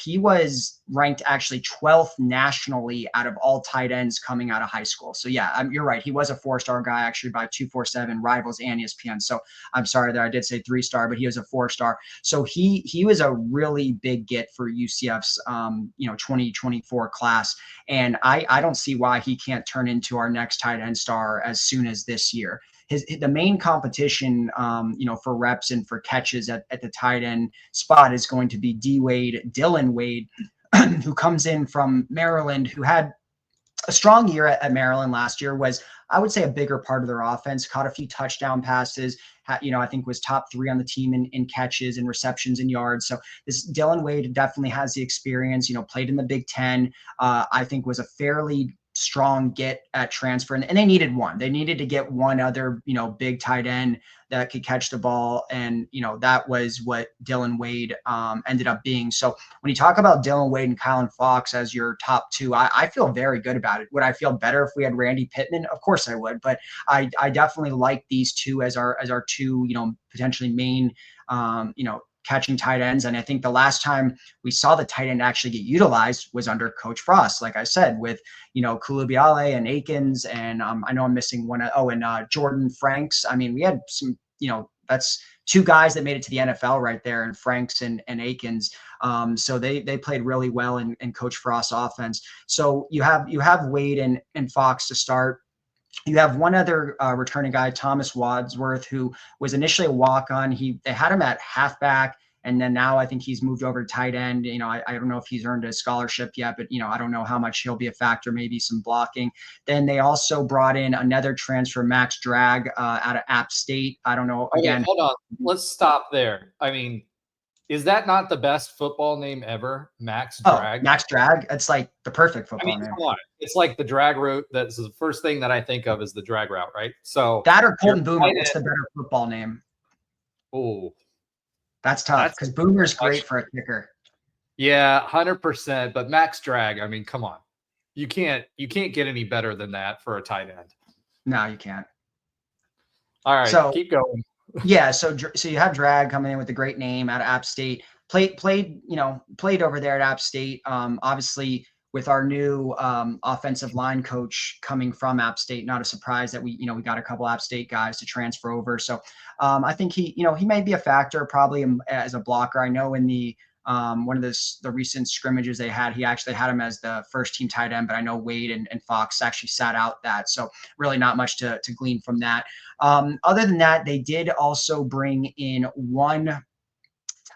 He was ranked actually 12th nationally out of all tight ends coming out of high school. So yeah, you're right. He was a 4-star guy actually by 247 Rivals and ESPN. So I'm sorry that I did say 3-star, but he was a 4-star. So he was a really big get for UCF's 2024 class. And I don't see why he can't turn into our next tight end star as soon as this year. The main competition, for reps and for catches at the tight end spot is going to be Dylan Wade, who comes in from Maryland, who had a strong year at Maryland last year, was, I would say, a bigger part of their offense. Caught a few touchdown passes. I think was top 3 on the team in catches and receptions and yards. So this Dylan Wade definitely has the experience. Played in the Big Ten. I think was a fairly strong get at transfer, and they needed one. They needed to get one other, big tight end that could catch the ball, and that was what Dylan Wade ended up being. So when you talk about Dylan Wade and Kylan Fox as your top 2, I feel very good about it. Would I feel better if we had Randy Pittman? Of course I would, but I definitely like these 2 as our 2, potentially main, catching tight ends. And I think the last time we saw the tight end actually get utilized was under Coach Frost, like I said, with, Kulubiale and Akins. And I know I'm missing one. And Jordan Franks. I mean, we had some, that's 2 guys that made it to the NFL right there, and Franks and Akins. So they played really well in Coach Frost's offense. So you have Wade and Fox to start. You have one other returning guy, Thomas Wadsworth, who was initially a walk-on. They had him at halfback, and then now I think he's moved over to tight end. I don't know if he's earned a scholarship yet, but I don't know how much he'll be a factor. Maybe some blocking. Then they also brought in another transfer, Max Drag, out of App State. I don't know. Again, hold on. Let's stop there. I mean, is that not the best football name ever? Max Drag? Max Drag. It's like the perfect football name. Come on. It's like the drag route. That's the first thing that I think of is the drag route, right? So that or Colton Boomer. What's the better football name? Oh, that's tough because Boomer's great for a kicker. Yeah, 100%. But Max Drag, I mean, come on. You can't get any better than that for a tight end. No, you can't. All right, so keep going. Yeah, so you have Drag coming in with a great name out of App State. Played over there at App State. Obviously, with our new offensive line coach coming from App State, not a surprise that we got a couple App State guys to transfer over. So I think he may be a factor probably as a blocker. I know in the one of the recent scrimmages they had, he actually had him as the first team tight end, but I know Wade and Fox actually sat out that. So really not much to glean from that. Other than that, they did also bring in one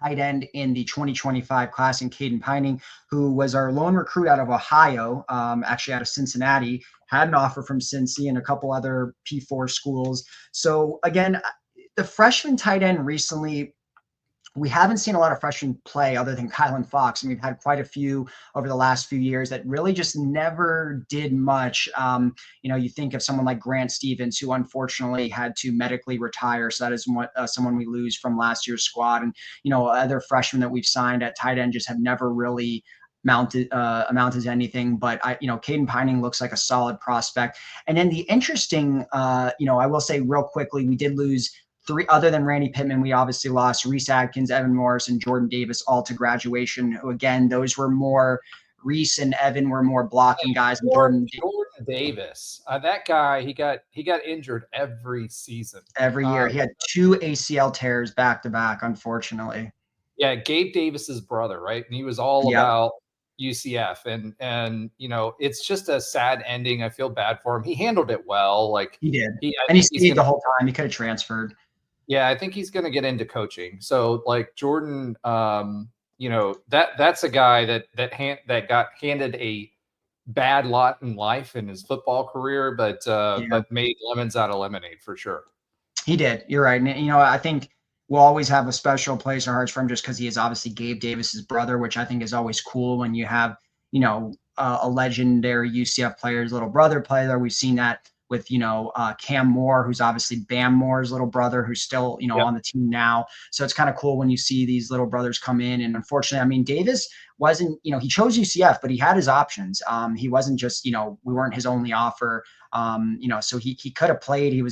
tight end in the 2025 class in Caden Pining, who was our lone recruit out of Ohio, actually out of Cincinnati, had an offer from Cincy and a couple other P4 schools. So again, the freshman tight end recently, we haven't seen a lot of freshmen play other than Kylan Fox, and we've had quite a few over the last few years that really just never did much. You think of someone like Grant Stevens, who unfortunately had to medically retire. So that is someone we lose from last year's squad. And, other freshmen that we've signed at tight end just have never really amounted to anything. But Caden Pining looks like a solid prospect. And then the interesting, I will say real quickly, we did lose 3 other than Randy Pittman. We obviously lost Reese Adkins, Evan Morris, and Jordan Davis all to graduation. Who again, those were more Reese and Evan were more blocking guys. And Jordan Davis, that guy, he got injured every season. Every year, he had 2 ACL tears back to back. Unfortunately. Yeah, Gabe Davis's brother, right? And he was all about UCF, and it's just a sad ending. I feel bad for him. He handled it well, like he did, and he stayed the whole time. He could have transferred. Yeah, I think he's going to get into coaching. So like Jordan, that's a guy that got handed a bad lot in life in his football career, but made lemons out of lemonade for sure. He did. You're right. And, I think we'll always have a special place in our hearts for him just because he is obviously Gabe Davis's brother, which I think is always cool when you have, a legendary UCF player's little brother play there. We've seen that with, Cam Moore, who's obviously Bam Moore's little brother, who's still, on the team now. So it's kind of cool when you see these little brothers come in. And unfortunately, I mean, Davis wasn't, he chose UCF, but he had his options. He wasn't just, we weren't his only offer. So he could have played.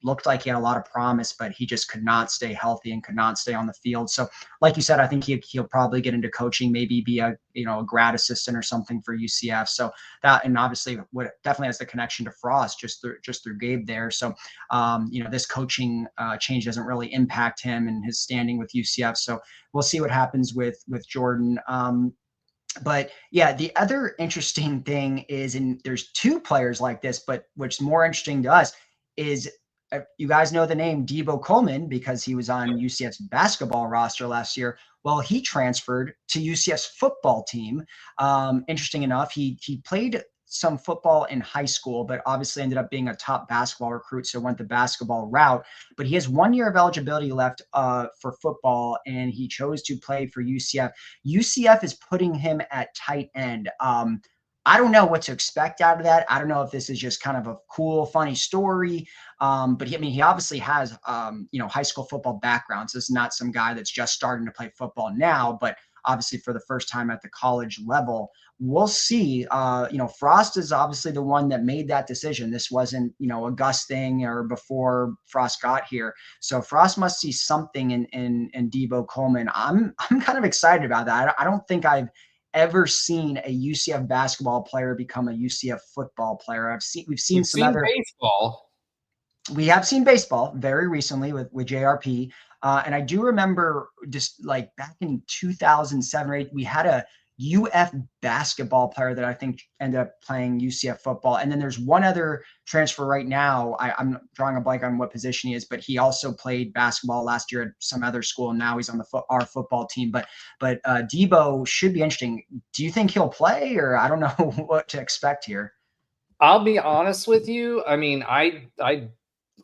Looked like he had a lot of promise, but he just could not stay healthy and could not stay on the field. So like you said, I think he'll probably get into coaching, maybe be a grad assistant or something for UCF. So that, and obviously what definitely has the connection to Frost just through Gabe there. So, this coaching change doesn't really impact him and his standing with UCF. So we'll see what happens with Jordan. But yeah, the other interesting thing is, and there's 2 players like this, but what's more interesting to us is, you guys know the name Debo Coleman because he was on UCF's basketball roster last year. Well, he transferred to UCF's football team. Interesting enough, he played some football in high school, but obviously ended up being a top basketball recruit, so went the basketball route. But he has 1 year of eligibility left for football, and he chose to play for UCF. UCF is putting him at tight end. I don't know what to expect out of that. I don't know if this is just kind of a cool, funny story. But he obviously has, high school football background. So this is not some guy that's just starting to play football now, but obviously for the first time at the college level. We'll see. Frost is obviously the one that made that decision. This wasn't, a Gus thing or before Frost got here. So Frost must see something in Debo Coleman. I'm kind of excited about that. I don't think I've ever seen a UCF basketball player become a UCF football player. We've seen some other baseball. We have seen baseball very recently with JRP. And I do remember just like back in 2007 or 8, we had a UF basketball player that I think ended up playing UCF football. And then there's one other transfer right now. I'm drawing a blank on what position he is, but he also played basketball last year at some other school. And now he's on our football team. But Debo should be interesting. Do you think he'll play, or I don't know what to expect here? I'll be honest with you. I mean, I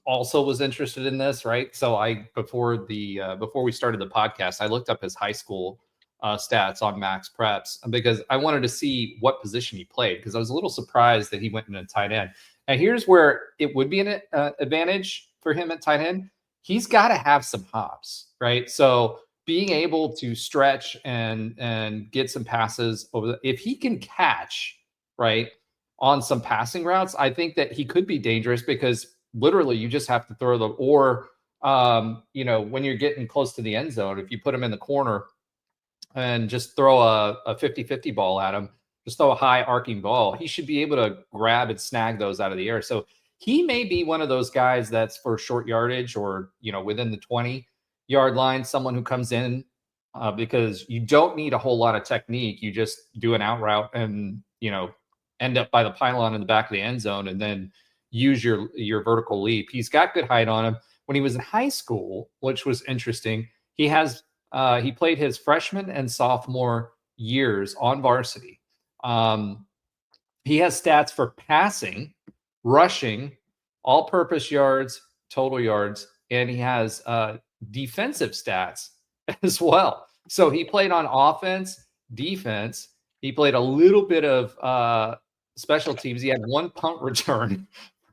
also was interested in this, right? So before we started the podcast, I looked up his high school stats on Max Preps because I wanted to see what position he played, because I was a little surprised that he went in a tight end. And here's where it would be an advantage for him at tight end. He's got to have some hops, right? So being able to stretch and get some passes if he can catch, right, on some passing routes, I think that he could be dangerous, because literally you just have to throw when you're getting close to the end zone, if you put him in the corner and just throw a 50-50 ball at him, just throw a high arcing ball, he should be able to grab and snag those out of the air. So he may be one of those guys that's for short yardage or, within the 20-yard line, someone who comes in because you don't need a whole lot of technique. You just do an out route and, end up by the pylon in the back of the end zone and then use your vertical leap. He's got good height on him. When he was in high school, which was interesting, he played his freshman and sophomore years on varsity. He has stats for passing, rushing, all-purpose yards, total yards, and he has defensive stats as well. So he played on offense, defense. He played a little bit of special teams. He had one punt return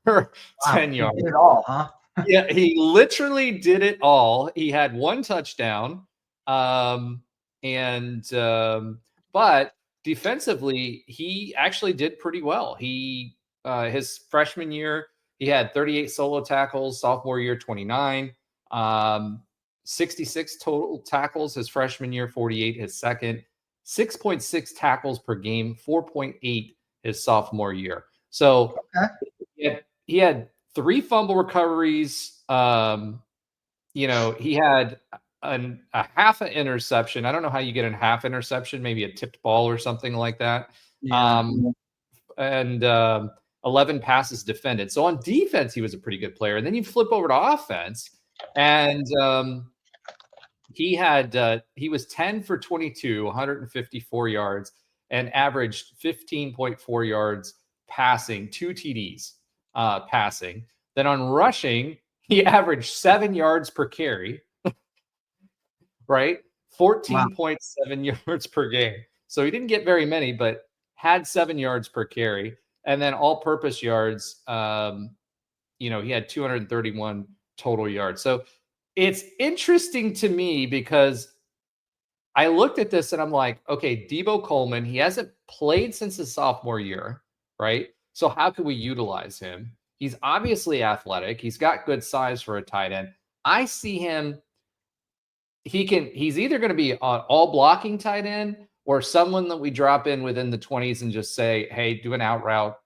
for 10 yards. He did it all, huh? Yeah, he literally did it all. He had one touchdown. But defensively, he actually did pretty well. His freshman year, he had 38 solo tackles, sophomore year, 29, 66 total tackles his freshman year, 48 his second, 6.6 tackles per game, 4.8 his sophomore year. So he had 3 fumble recoveries. He had a half an interception. I don't know how you get a half interception, maybe a tipped ball or something like that. Yeah. And 11 passes defended. So on defense, he was a pretty good player. And then you flip over to offense, and he was 10 for 22, 154 yards, and averaged 15.4 yards passing, 2 TDs passing. Then on rushing, he averaged 7 yards per carry. Right? 14.7 yards per game. So he didn't get very many, but had 7 yards per carry. And then all-purpose yards, he had 231 total yards. So it's interesting to me because I looked at this and I'm like, okay, Debo Coleman, he hasn't played since his sophomore year, right? So how can we utilize him? He's obviously athletic. He's got good size for a tight end. I see him. He's either going to be an all blocking tight end or someone that we drop in within the 20s and just say, hey, do an out route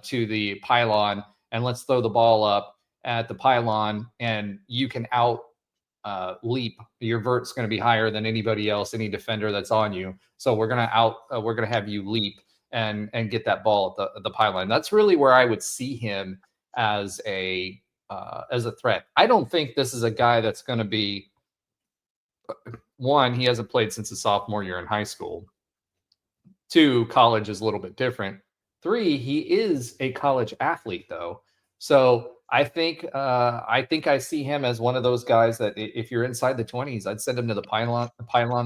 to the pylon and let's throw the ball up at the pylon and you can out leap. Your vert's going to be higher than anybody else, any defender that's on you. So we're going to have you leap and get that ball at the pylon. That's really where I would see him as a threat. I don't think this is a guy that's going to be, one, he hasn't played since his sophomore year in high school. 2, college is a little bit different. 3, he is a college athlete though. So I think I see him as one of those guys that if you're inside the 20s, I'd send him to the pylon,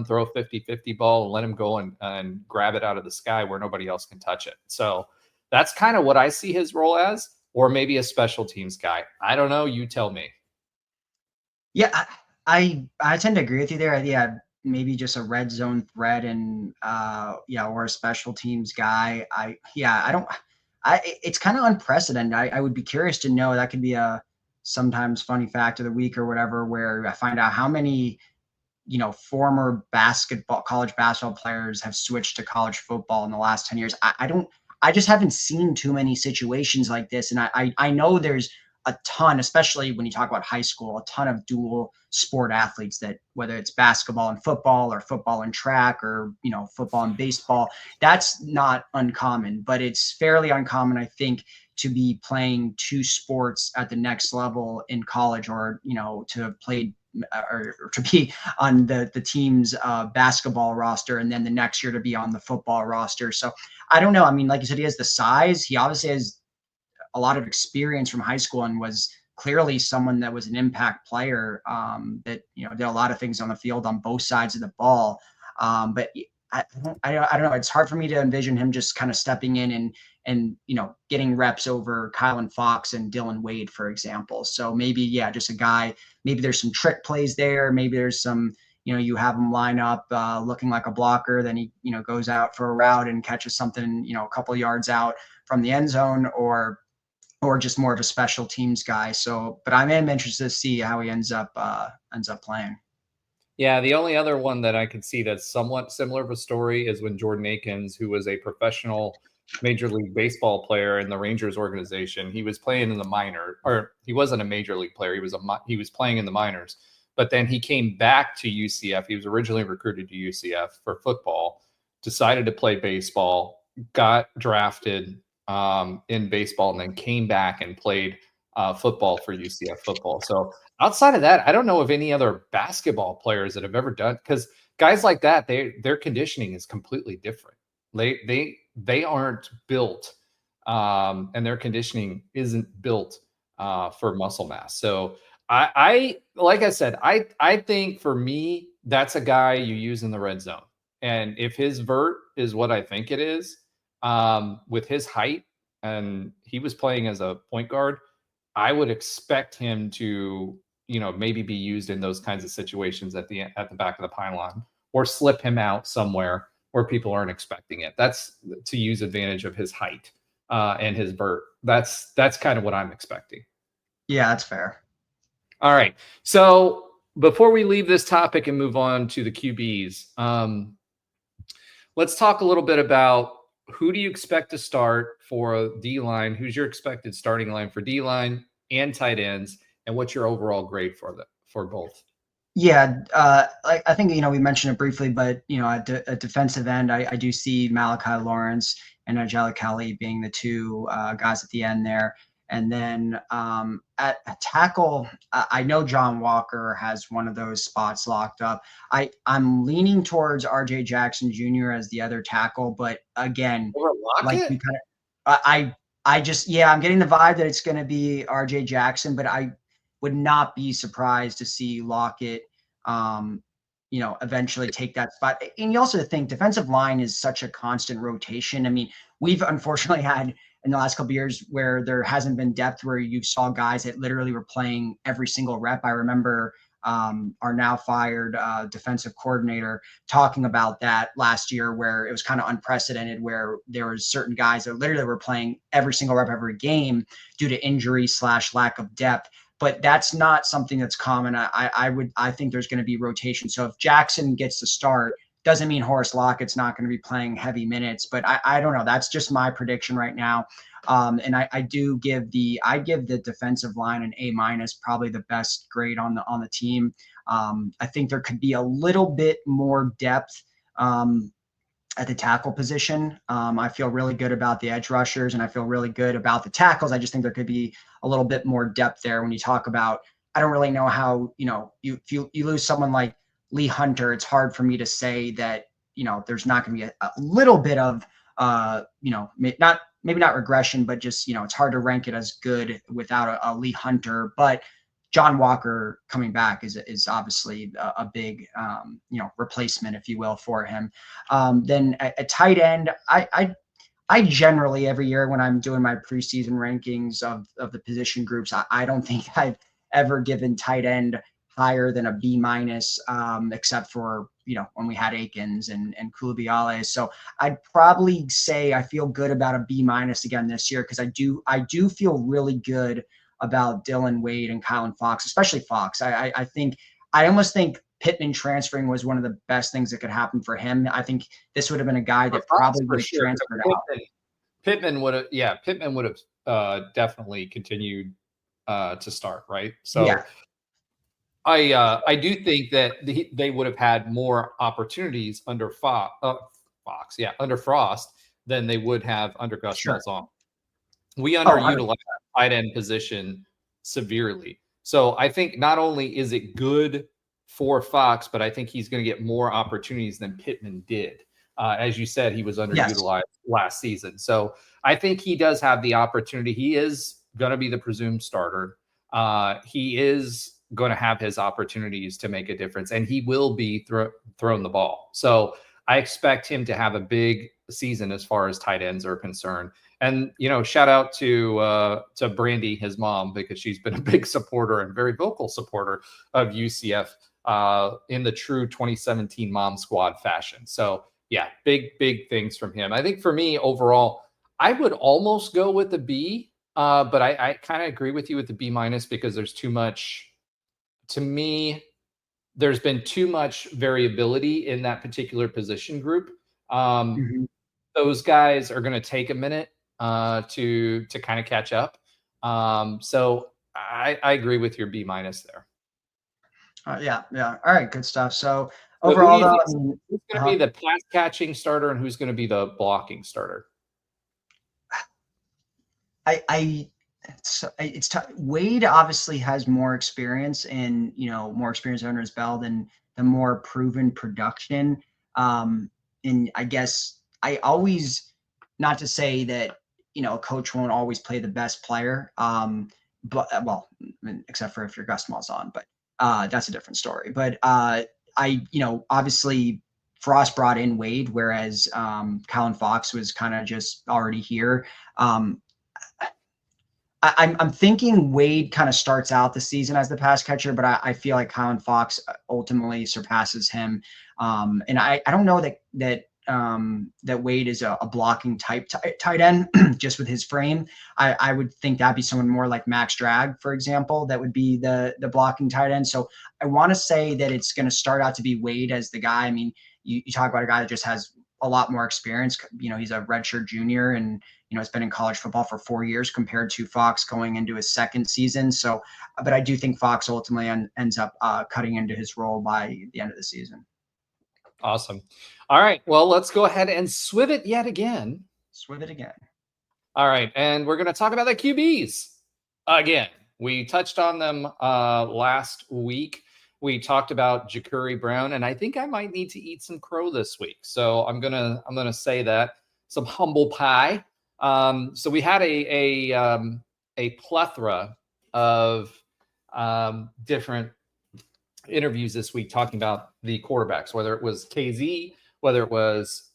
throw a 50-50 ball and let him go and grab it out of the sky where nobody else can touch it. So that's kind of what I see his role as, or maybe a special teams guy. I don't know. You tell me. Yeah, I tend to agree with you there. Yeah, maybe just a red zone threat and yeah, or a special teams guy. I don't it's kind of unprecedented. I would be curious to know. That could be a sometimes funny fact of the week or whatever, where I find out how many former college basketball players have switched to college football in the last 10 years. I just haven't seen too many situations like this. And I know there's a ton, especially when you talk about high school, a ton of dual sport athletes that whether it's basketball and football or football and track or, football and baseball, that's not uncommon, but it's fairly uncommon, I think, to be playing two sports at the next level in college or, to have played or to be on the team's basketball roster and then the next year to be on the football roster. So I don't know. I mean, like you said, he has the size. He obviously has a lot of experience from high school and was clearly someone that was an impact player that, did a lot of things on the field on both sides of the ball. But I don't know. It's hard for me to envision him just kind of stepping in and getting reps over Kylan Fox and Dylan Wade, for example. So maybe, yeah, just a guy, maybe there's some trick plays there. Maybe there's some, you have him line up looking like a blocker. Then he, goes out for a route and catches something, a couple yards out from the end zone or just more of a special teams guy. So, but I am interested to see how he ends up playing. Yeah, the only other one that I could see that's somewhat similar of a story is when Jordan Akins, who was a professional Major League Baseball player in the Rangers organization, he was playing in the minor, or he wasn't a major league player. He was playing in the minors, but then he came back to UCF. He was originally recruited to UCF for football, decided to play baseball, got drafted in baseball, and then came back and played football for UCF football. So outside of that, I don't know of any other basketball players that have ever done, because guys like that, their conditioning is completely different. They aren't built, and their conditioning isn't built for muscle mass. So I like I said, I think for me, that's a guy you use in the red zone. And if his vert is what I think it is, with his height, and he was playing as a point guard, I would expect him to, maybe be used in those kinds of situations at the back of the pylon, or slip him out somewhere where people aren't expecting it. That's to use advantage of his height and his vert. That's kind of what I'm expecting. Yeah, that's fair. All right. So before we leave this topic and move on to the QBs, let's talk a little bit about who do you expect to start for D-line? Who's your expected starting line for D-line and tight ends? And what's your overall grade for both? Yeah, I think, we mentioned it briefly, but, at defensive end, I do see Malachi Lawrence and Angela Kelly being the two guys at the end there. And then at tackle, I know John Walker has one of those spots locked up. I'm leaning towards RJ Jackson Jr. as the other tackle, but again, like we kind of, I just, yeah, I'm getting the vibe that it's going to be RJ Jackson, but I would not be surprised to see Lockett, eventually take that spot. And you also think defensive line is such a constant rotation. I mean, we've unfortunately had in the last couple of years where there hasn't been depth, where you saw guys that literally were playing every single rep. I remember our now fired defensive coordinator talking about that last year, where it was kind of unprecedented, where there was certain guys that literally were playing every single rep every game due to injury / lack of depth. But that's not something that's common. I think there's going to be rotation. So if Jackson gets to start, doesn't mean Horace Lockett's not going to be playing heavy minutes, but I don't know. That's just my prediction right now. And I give the defensive line an A-, probably the best grade on the team. I think there could be a little bit more depth at the tackle position. I feel really good about the edge rushers, and I feel really good about the tackles. I just think there could be a little bit more depth there when you talk about, I don't really know how, if you lose someone like Lee Hunter, it's hard for me to say that, there's not going to be a little bit of, not maybe not regression, but just, it's hard to rank it as good without a Lee Hunter. But John Walker coming back is obviously a big, replacement, if you will, for him. Then at tight end, I generally every year when I'm doing my preseason rankings of the position groups, I don't think I've ever given tight end higher than a B minus, except for, when we had Akins and Koulibaly. So I'd probably say I feel good about a B minus again this year, because I do feel really good about Dylan Wade and Kylan Fox, especially Fox. I almost think Pittman transferring was one of the best things that could happen for him. I think this would have been a guy that probably would have transferred out. Pittman would have definitely continued to start, right? So yeah. I do think that they would have had more opportunities under under Frost than they would have under Gus Malzahn. We underutilized the tight end position severely. So I think not only is it good for Fox, but I think he's going to get more opportunities than Pittman did. As you said, he was underutilized last season. So I think he does have the opportunity. He is going to be the presumed starter. He is going to have his opportunities to make a difference, and he will be thrown the ball. So I expect him to have a big season as far as tight ends are concerned. And, shout out to Brandy, his mom, because she's been a big supporter and very vocal supporter of UCF in the true 2017 Mom Squad fashion. So yeah, big things from him. I think for me overall, I would almost go with the B, but I kind of agree with you with the B minus, because there's too much. To me, there's been too much variability in that particular position group. Those guys are going to take a minute to kind of catch up. So I agree with your B minus there. Yeah. All right, good stuff. So overall, who's going to be the pass catching starter and who's going to be the blocking starter? It's tough. Wade obviously has more experience and more experience under his belt and the more proven production. And I guess I always, not to say that a coach won't always play the best player, but except for if you're Gus Malzahn, but that's a different story. But obviously Frost brought in Wade, whereas Kylan Fox was kind of just already here. I'm thinking Wade kind of starts out the season as the pass catcher, but I feel like Kylan Fox ultimately surpasses him. And I don't know that Wade is a blocking type tight end just with his frame. I would think that'd be someone more like Max Drag, for example, that would be the blocking tight end. So I want to say that it's going to start out to be Wade as the guy. I mean, you talk about a guy that just has a lot more experience. He's a redshirt junior and, has been in college football for 4 years compared to Fox going into his second season. So, but I do think Fox ultimately ends up cutting into his role by the end of the season. Awesome. All right. Well, let's go ahead and swiv it yet again. Swiv it again. All right. And we're going to talk about the QBs again. We touched on them last week. We talked about Ja'Cory Brown, and I think I might need to eat some crow this week. So I'm gonna say that, some humble pie. So we had a plethora of different interviews this week talking about the quarterbacks, whether it was KZ, whether it was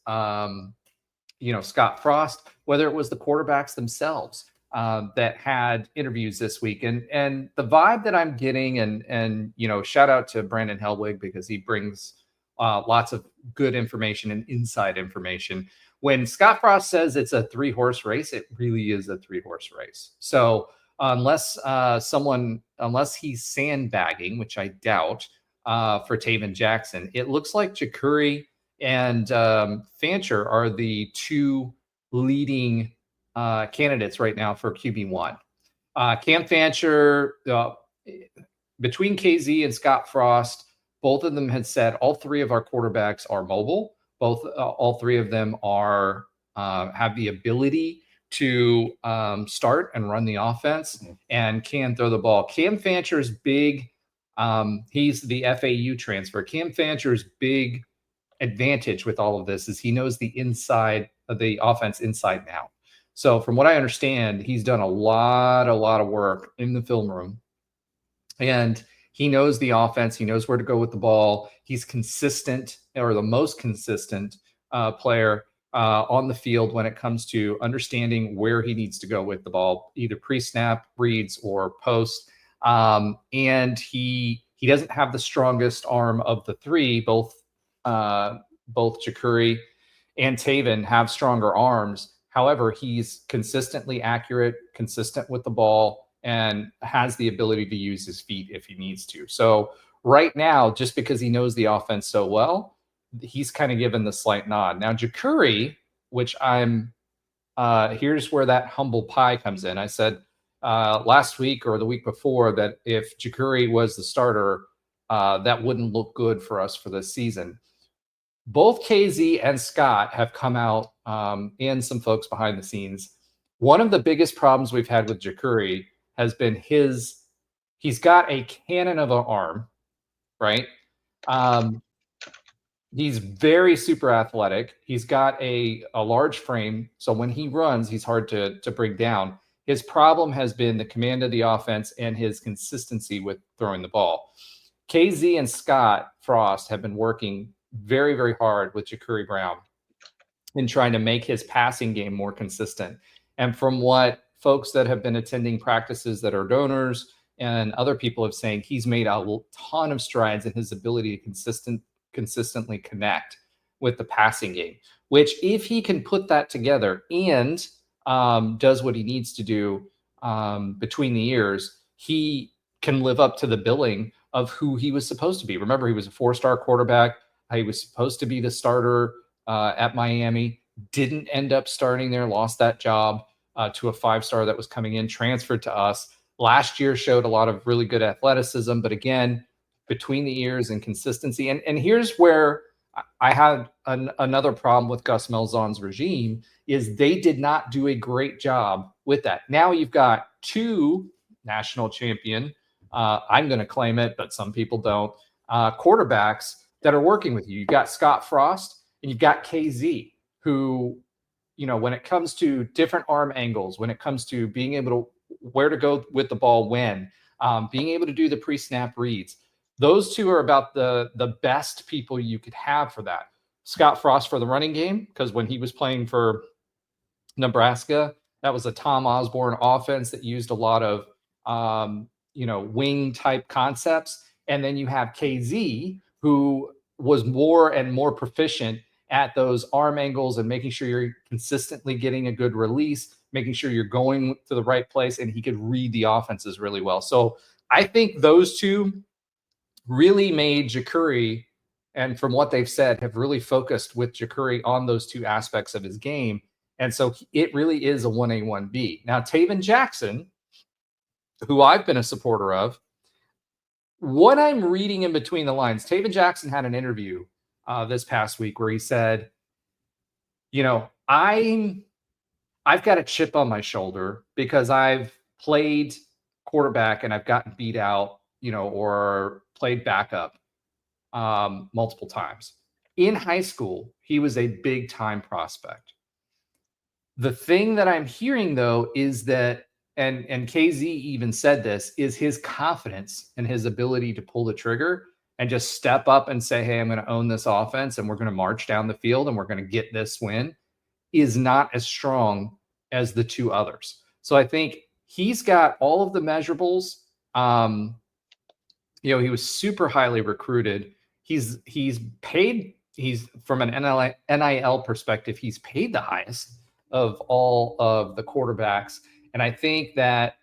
Scott Frost, whether it was the quarterbacks themselves that had interviews this week. And the vibe that I'm getting, and shout out to Brandon Helwig, because he brings lots of good information and inside information. When Scott Frost says it's a 3-horse race, it really is a 3-horse race. So unless he's sandbagging, which I doubt, for Taven Jackson, it looks like Ja'Cory and Fancher are the two leading candidates right now for QB1. Cam Fancher, between KZ and Scott Frost, both of them had said all three of our quarterbacks are mobile. All three of them are have the ability to start and run the offense and can throw the ball. Cam Fancher's big. He's the FAU transfer. Cam Fancher's big advantage with all of this is he knows the inside of the offense inside and out. So from what I understand, he's done a lot of work in the film room, and he knows the offense. He knows where to go with the ball. He's consistent, or the most consistent player on the field when it comes to understanding where he needs to go with the ball, either pre-snap, reads, or post. And he doesn't have the strongest arm of the three. Both Jacuri and Taven have stronger arms. However, he's consistently accurate, consistent with the ball, and has the ability to use his feet if he needs to. So right now, just because he knows the offense so well, he's kind of given the slight nod. Now, Jacuri, which here's where that humble pie comes in. I said last week or the week before that if Jacuri was the starter, that wouldn't look good for us for this season. Both KZ and Scott have come out, and some folks behind the scenes. One of the biggest problems we've had with Jacuri has been he's got a cannon of an arm, right? He's very super athletic. He's got a large frame, so when he runs, he's hard to bring down. His problem has been the command of the offense and his consistency with throwing the ball. KZ and Scott Frost have been working very, very hard with Jacuri Brown in trying to make his passing game more consistent. And from what folks that have been attending practices that are donors and other people have saying, he's made a ton of strides in his ability to consistently connect with the passing game, which if he can put that together and does what he needs to do between the ears, he can live up to the billing of who he was supposed to be. Remember, he was a 4-star quarterback. He was supposed to be the starter at Miami, didn't end up starting there, lost that job to a 5-star that was coming in, transferred to us. Last year showed a lot of really good athleticism, but again, between the ears and consistency. And here's where I had another problem with Gus Malzahn's regime is they did not do a great job with that. Now you've got 2 national champion, I'm going to claim it, but some people don't, quarterbacks that are working with you. You've got Scott Frost and you've got KZ, who, when it comes to different arm angles, when it comes to being able to where to go with the ball when, being able to do the pre-snap reads, those 2 are about the best people you could have for that. Scott Frost for the running game, because when he was playing for Nebraska, that was a Tom Osborne offense that used a lot of wing type concepts. And then you have KZ, who was more and more proficient at those arm angles and making sure you're consistently getting a good release, making sure you're going to the right place, and he could read the offenses really well. So I think those 2 really made Jacuri, and from what they've said, have really focused with Jacuri on those 2 aspects of his game. And so it really is a 1A, 1B. Now, Taven Jackson, who I've been a supporter of, what I'm reading in between the lines, Taven Jackson had an interview this past week where he said, I've got a chip on my shoulder because I've played quarterback and I've gotten beat out, or played backup multiple times. In high school, he was a big time prospect. The thing that I'm hearing, though, is that, and KZ even said this, is his confidence and his ability to pull the trigger and just step up and say, hey, I'm going to own this offense and we're going to march down the field and we're going to get this win, is not as strong as the 2 others. So I think he's got all of the measurables. He was super highly recruited. He's paid, he's from an NIL perspective, he's paid the highest of all of the quarterbacks. And I think that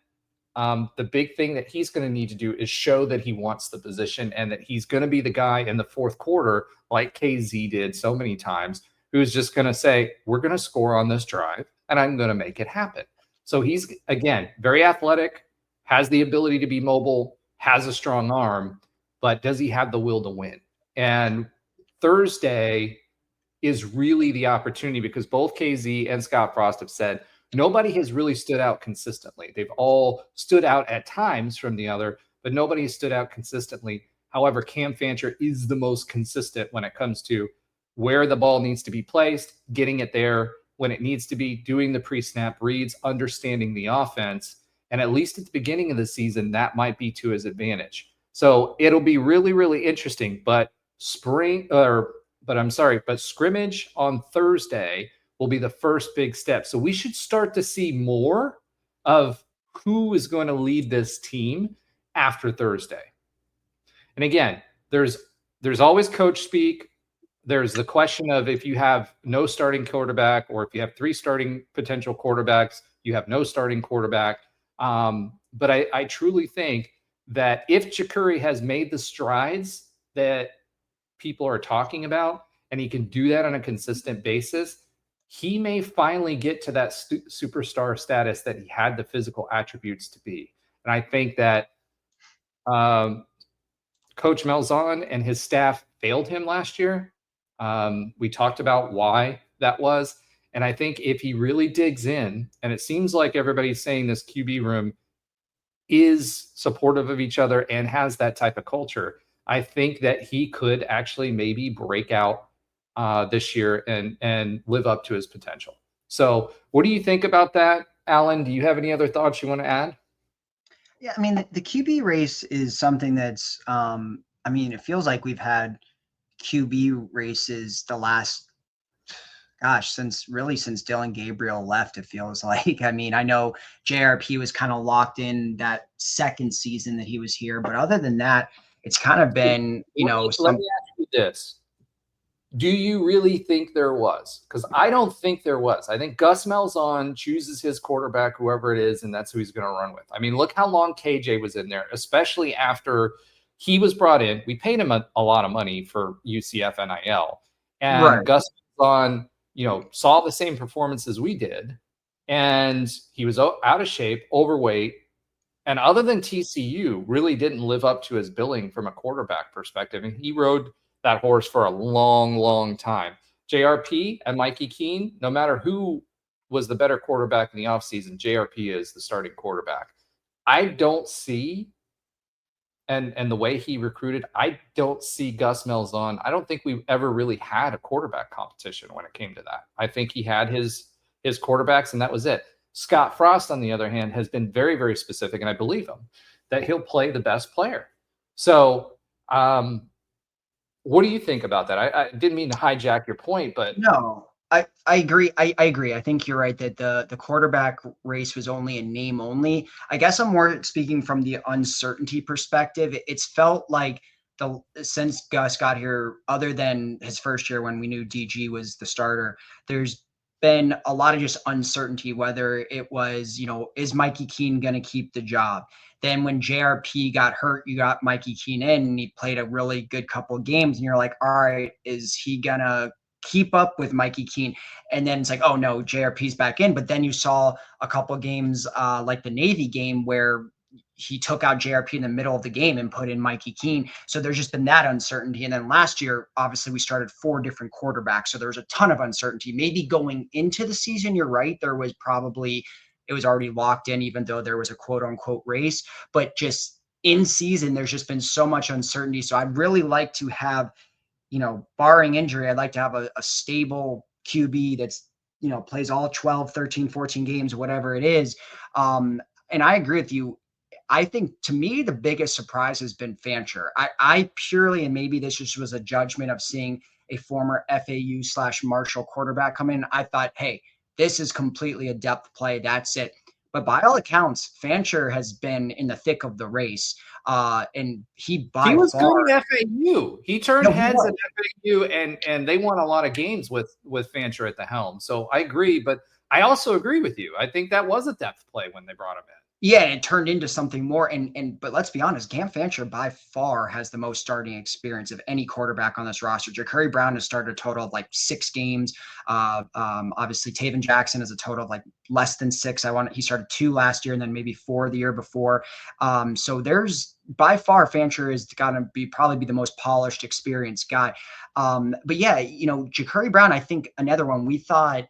the big thing that he's going to need to do is show that he wants the position and that he's going to be the guy in the 4th quarter, like KZ did so many times, who's just going to say, we're going to score on this drive and I'm going to make it happen. So he's, again, very athletic, has the ability to be mobile, has a strong arm, but does he have the will to win? And Thursday is really the opportunity, because both KZ and Scott Frost have said nobody has really stood out consistently. They've all stood out at times from the other, but nobody has stood out consistently. However, Cam Fancher is the most consistent when it comes to where the ball needs to be placed, getting it there, when it needs to be, doing the pre-snap reads, understanding the offense. And at least at the beginning of the season, that might be to his advantage. So it'll be really, really interesting. But scrimmage on Thursday will be the first big step. So we should start to see more of who is going to lead this team after Thursday. And again, there's always coach speak. There's the question of, if you have no starting quarterback, or if you have 3 starting potential quarterbacks, you have no starting quarterback. But I truly think that if Jacurri has made the strides that people are talking about, and he can do that on a consistent basis, he may finally get to that superstar status that he had the physical attributes to be. And I think that Coach Malzahn and his staff failed him last year. We talked about why that was. And I think if he really digs in, and it seems like everybody's saying this QB room is supportive of each other and has that type of culture, I think that he could actually maybe break out this year and live up to his potential. So what do you think about that, Alan? Do you have any other thoughts you want to add? Yeah, I mean, the QB race is something that's, I mean, it feels like we've had QB races the last, gosh, since Dillon Gabriel left, it feels like. I mean, I know JRP was kind of locked in that second season that he was here, but other than that, it's kind of been, let me ask you this. Do you really think there was? Because I don't think there was. I think Gus Malzahn chooses his quarterback, whoever it is, and that's who he's going to run with. I mean, look how long KJ was in there, especially after he was brought in. We paid him a lot of money for UCF NIL. And right. Gus Malzahn, saw the same performance as we did. And he was out of shape, overweight. And other than TCU, really didn't live up to his billing from a quarterback perspective. And he rode that horse for a long, long time. JRP and Mikey Keene, no matter who was the better quarterback in the offseason, JRP is the starting quarterback. I don't see, and the way he recruited, I don't see Gus Malzahn. I don't think we've ever really had a quarterback competition when it came to that. I think he had his quarterbacks, and that was it. Scott Frost, on the other hand, has been very, very specific, and I believe him, that he'll play the best player. So, what do you think about that? I didn't mean to hijack your point, but no, I agree. I agree. I think you're right that the quarterback race was only a name only. I guess I'm more speaking from the uncertainty perspective. It's felt like since Gus got here, other than his first year when we knew DG was the starter, there's been a lot of just uncertainty, whether it was, is Mikey Keene going to keep the job? Then when JRP got hurt, you got Mikey Keene in, and he played a really good couple of games, and you're like, all right, is he going to keep up with Mikey Keene? And then it's like, oh no, JRP's back in. But then you saw a couple of games like the Navy game where he took out JRP in the middle of the game and put in Mikey Keene. So there's just been that uncertainty. And then last year, obviously, we started 4 different quarterbacks. So there was a ton of uncertainty. Maybe going into the season, you're right, it was already locked in, even though there was a quote unquote race. But just in season, there's just been so much uncertainty. So I'd really like to have, barring injury, I'd like to have a stable QB that's, plays all 12, 13, 14 games, whatever it is. And I agree with you. I think, to me, the biggest surprise has been Fancher. I purely, and maybe this just was a judgment of seeing a former FAU/Marshall quarterback come in. I thought, hey, this is completely a depth play. That's it. But by all accounts, Fancher has been in the thick of the race. And he was good at FAU. He turned heads at FAU, and they won a lot of games with Fancher at the helm. So I agree, but I also agree with you. I think that was a depth play when they brought him in. Yeah, it turned into something more. But let's be honest, Cam Fancher by far has the most starting experience of any quarterback on this roster. Jacurri Brown has started a total of like 6 games. Obviously, Taven Jackson is a total of like less than 6. He started 2 last year and then maybe 4 the year before. So there's by far Fancher is going to probably be the most polished, experienced guy. But yeah, Jacurri Brown, I think another one we thought,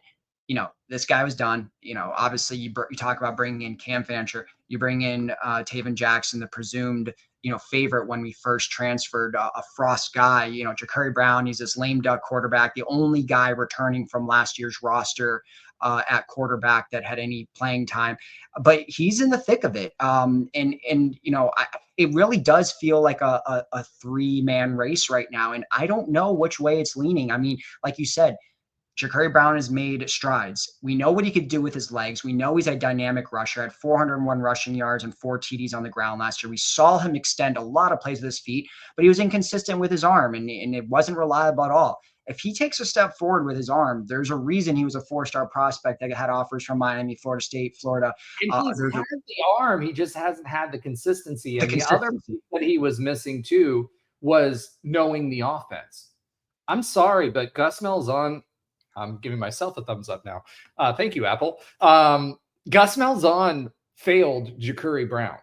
this guy was done. Obviously you talk about bringing in Cam Fancher, you bring in Taven Jackson, the presumed, favorite when we first transferred, a Frost guy. Ja'Cory Brown, he's this lame duck quarterback, the only guy returning from last year's roster at quarterback that had any playing time, but he's in the thick of it. It really does feel like a three-man race right now, and I don't know which way it's leaning. I mean, like you said, Ja'Cory Brown has made strides. We know what he could do with his legs. We know he's a dynamic rusher, had 401 rushing yards and 4 TDs on the ground last year. We saw him extend a lot of plays with his feet, but he was inconsistent with his arm, and it wasn't reliable at all. If he takes a step forward with his arm, there's a reason he was a 4-star prospect that had offers from Miami, Florida State, Florida. And he's had the arm. He just hasn't had the consistency. And the other piece that he was missing too was knowing the offense. I'm sorry, but Gus Malzahn, I'm giving myself a thumbs up now. Thank you, Apple. Gus Malzahn failed Ja'Cory Brown.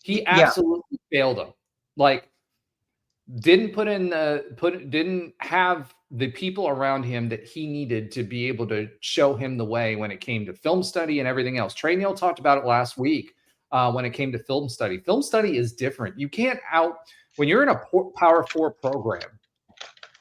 He absolutely failed him. Like, didn't have the people around him that he needed to be able to show him the way when it came to film study and everything else. Trey Neal talked about it last week when it came to film study. Film study is different. You can't when you're in a Power 4 program.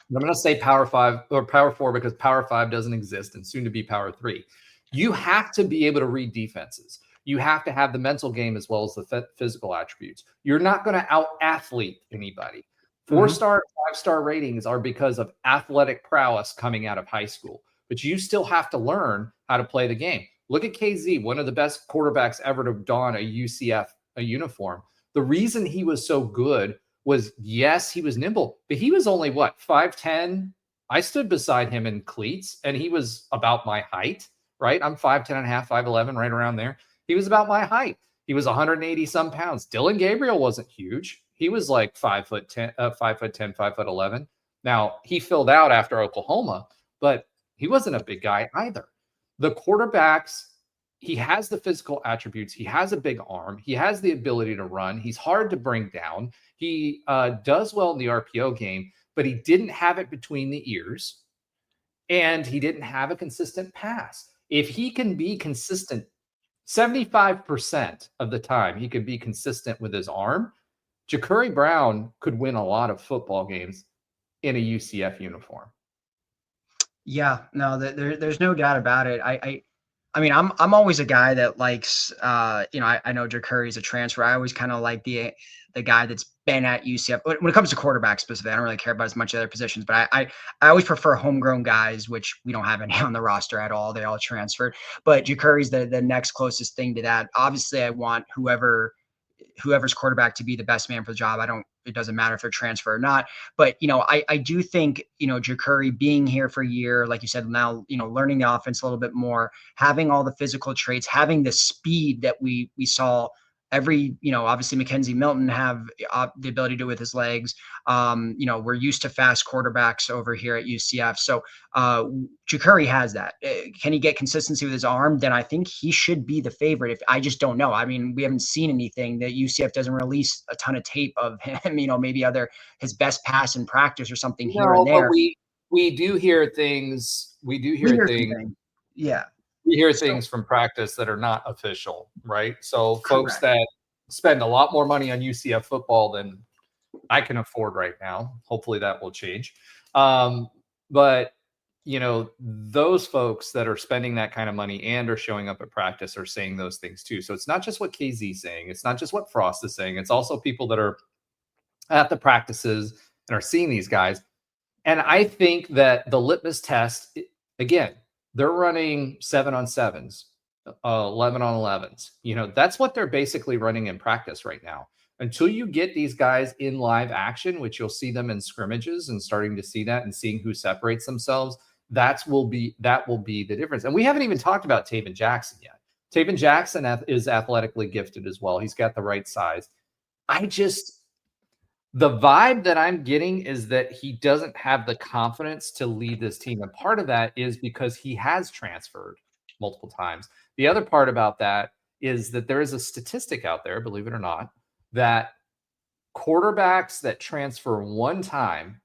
I'm going to say Power 5 or Power 4 because Power 5 doesn't exist and soon to be Power 3. You have to be able to read defenses. You have to have the mental game as well as the physical attributes. You're not going to out-athlete anybody. 4-star, 5-star ratings are because of athletic prowess coming out of high school. But you still have to learn how to play the game. Look at KZ, one of the best quarterbacks ever to don a UCF uniform. The reason he was so good was, yes, he was nimble, but he was only, 5'10"? I stood beside him in cleats, and he was about my height, right? I'm 5'10" and a half, 5'11", right around there. He was about my height. He was 180-some pounds. Dylan Gabriel wasn't huge. He was like 5'10", 5'11". Now, he filled out after Oklahoma, but he wasn't a big guy either. The quarterbacks, he has the physical attributes. He has a big arm. He has the ability to run. He's hard to bring down. He does well in the RPO game, but he didn't have it between the ears, and he didn't have a consistent pass. If he can be consistent 75% of the time, he could be consistent with his arm, Ja'Cory Brown could win a lot of football games in a UCF uniform. Yeah, no, there's no doubt about it. I mean, I'm always a guy that likes, I know Ja'Cory's a transfer. I always kind of like the guy that's been at UCF. When it comes to quarterback specifically, I don't really care about as much other positions, but I always prefer homegrown guys, which we don't have any on the roster at all. They all transferred. But Ja'Cory's the next closest thing to that. Obviously, I want whoever's quarterback to be the best man for the job. It doesn't matter if they're transfer or not, but I do think, Ja'Cory being here for a year, like you said, now, learning the offense a little bit more, having all the physical traits, having the speed that we saw obviously Mackenzie Milton have the ability to do with his legs. We're used to fast quarterbacks over here at UCF. So Ja'Cory has that. Can he get consistency with his arm? Then I think he should be the favorite. I just don't know. I mean, we haven't seen anything. That UCF doesn't release a ton of tape of him, maybe his best pass in practice or something here and there. But we do hear things. We do hear things. Yeah. We hear things from practice that are not official, right? So folks that spend a lot more money on UCF football than I can afford right now. Hopefully that will change. But, those folks that are spending that kind of money and are showing up at practice are saying those things too. So it's not just what KZ's saying. It's not just what Frost is saying. It's also people that are at the practices and are seeing these guys. And I think that the litmus test, again, they're running 7-on-7s, 11-on-11s. That's what they're basically running in practice right now. Until you get these guys in live action, which you'll see them in scrimmages and starting to see that and seeing who separates themselves, that will be the difference. And we haven't even talked about Taven Jackson yet. Taven Jackson is athletically gifted as well. He's got the right size. The vibe that I'm getting is that he doesn't have the confidence to lead this team. And part of that is because he has transferred multiple times. The other part about that is that there is a statistic out there, believe it or not, that quarterbacks that transfer one time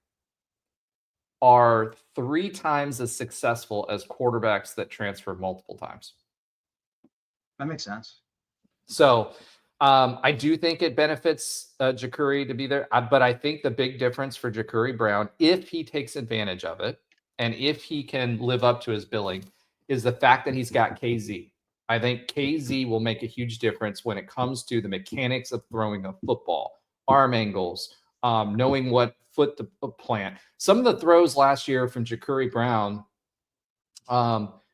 are 3 times as successful as quarterbacks that transfer multiple times. That makes sense. So I do think it benefits Ja'Cory to be there, but I think the big difference for Ja'Cory Brown, if he takes advantage of it, and if he can live up to his billing, is the fact that he's got KZ. I think KZ will make a huge difference when it comes to the mechanics of throwing a football, arm angles, knowing what foot to plant. Some of the throws last year from Ja'Cory Brown,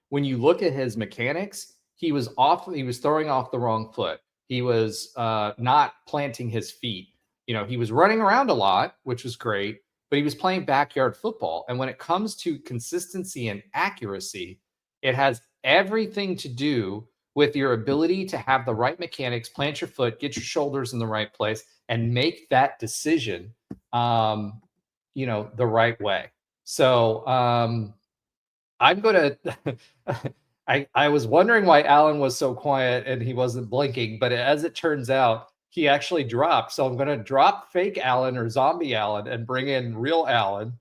when you look at his mechanics, he was throwing off the wrong foot. He was not planting his feet. He was running around a lot, which was great, but he was playing backyard football. And when it comes to consistency and accuracy, it has everything to do with your ability to have the right mechanics, plant your foot, get your shoulders in the right place, and make that decision, the right way. So I'm going to I was wondering why Alan was so quiet and he wasn't blinking, but as it turns out, he actually dropped. So I'm going to drop fake Alan or zombie Alan and bring in real Alan.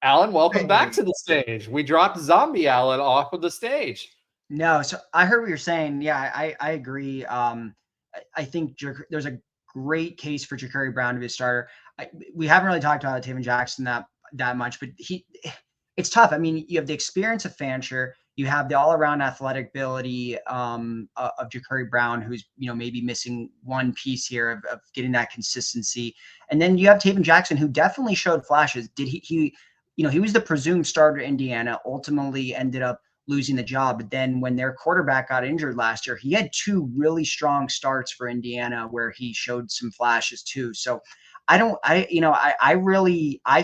Alan, welcome back to the stage. We dropped zombie Alan off of the stage. No, so I heard what you're saying. Yeah, I agree. I think there's a great case for Ja'Cory Brown to be a starter. We haven't really talked about Taven Jackson that much, but it's tough. I mean, you have the experience of Fancher. You have the all-around athletic ability of Ja'Cory Brown, who's maybe missing one piece here of getting that consistency. And then you have Taven Jackson, who definitely showed flashes. He was the presumed starter at Indiana, ultimately ended up losing the job. But then when their quarterback got injured last year, he had two really strong starts for Indiana where he showed some flashes too. So I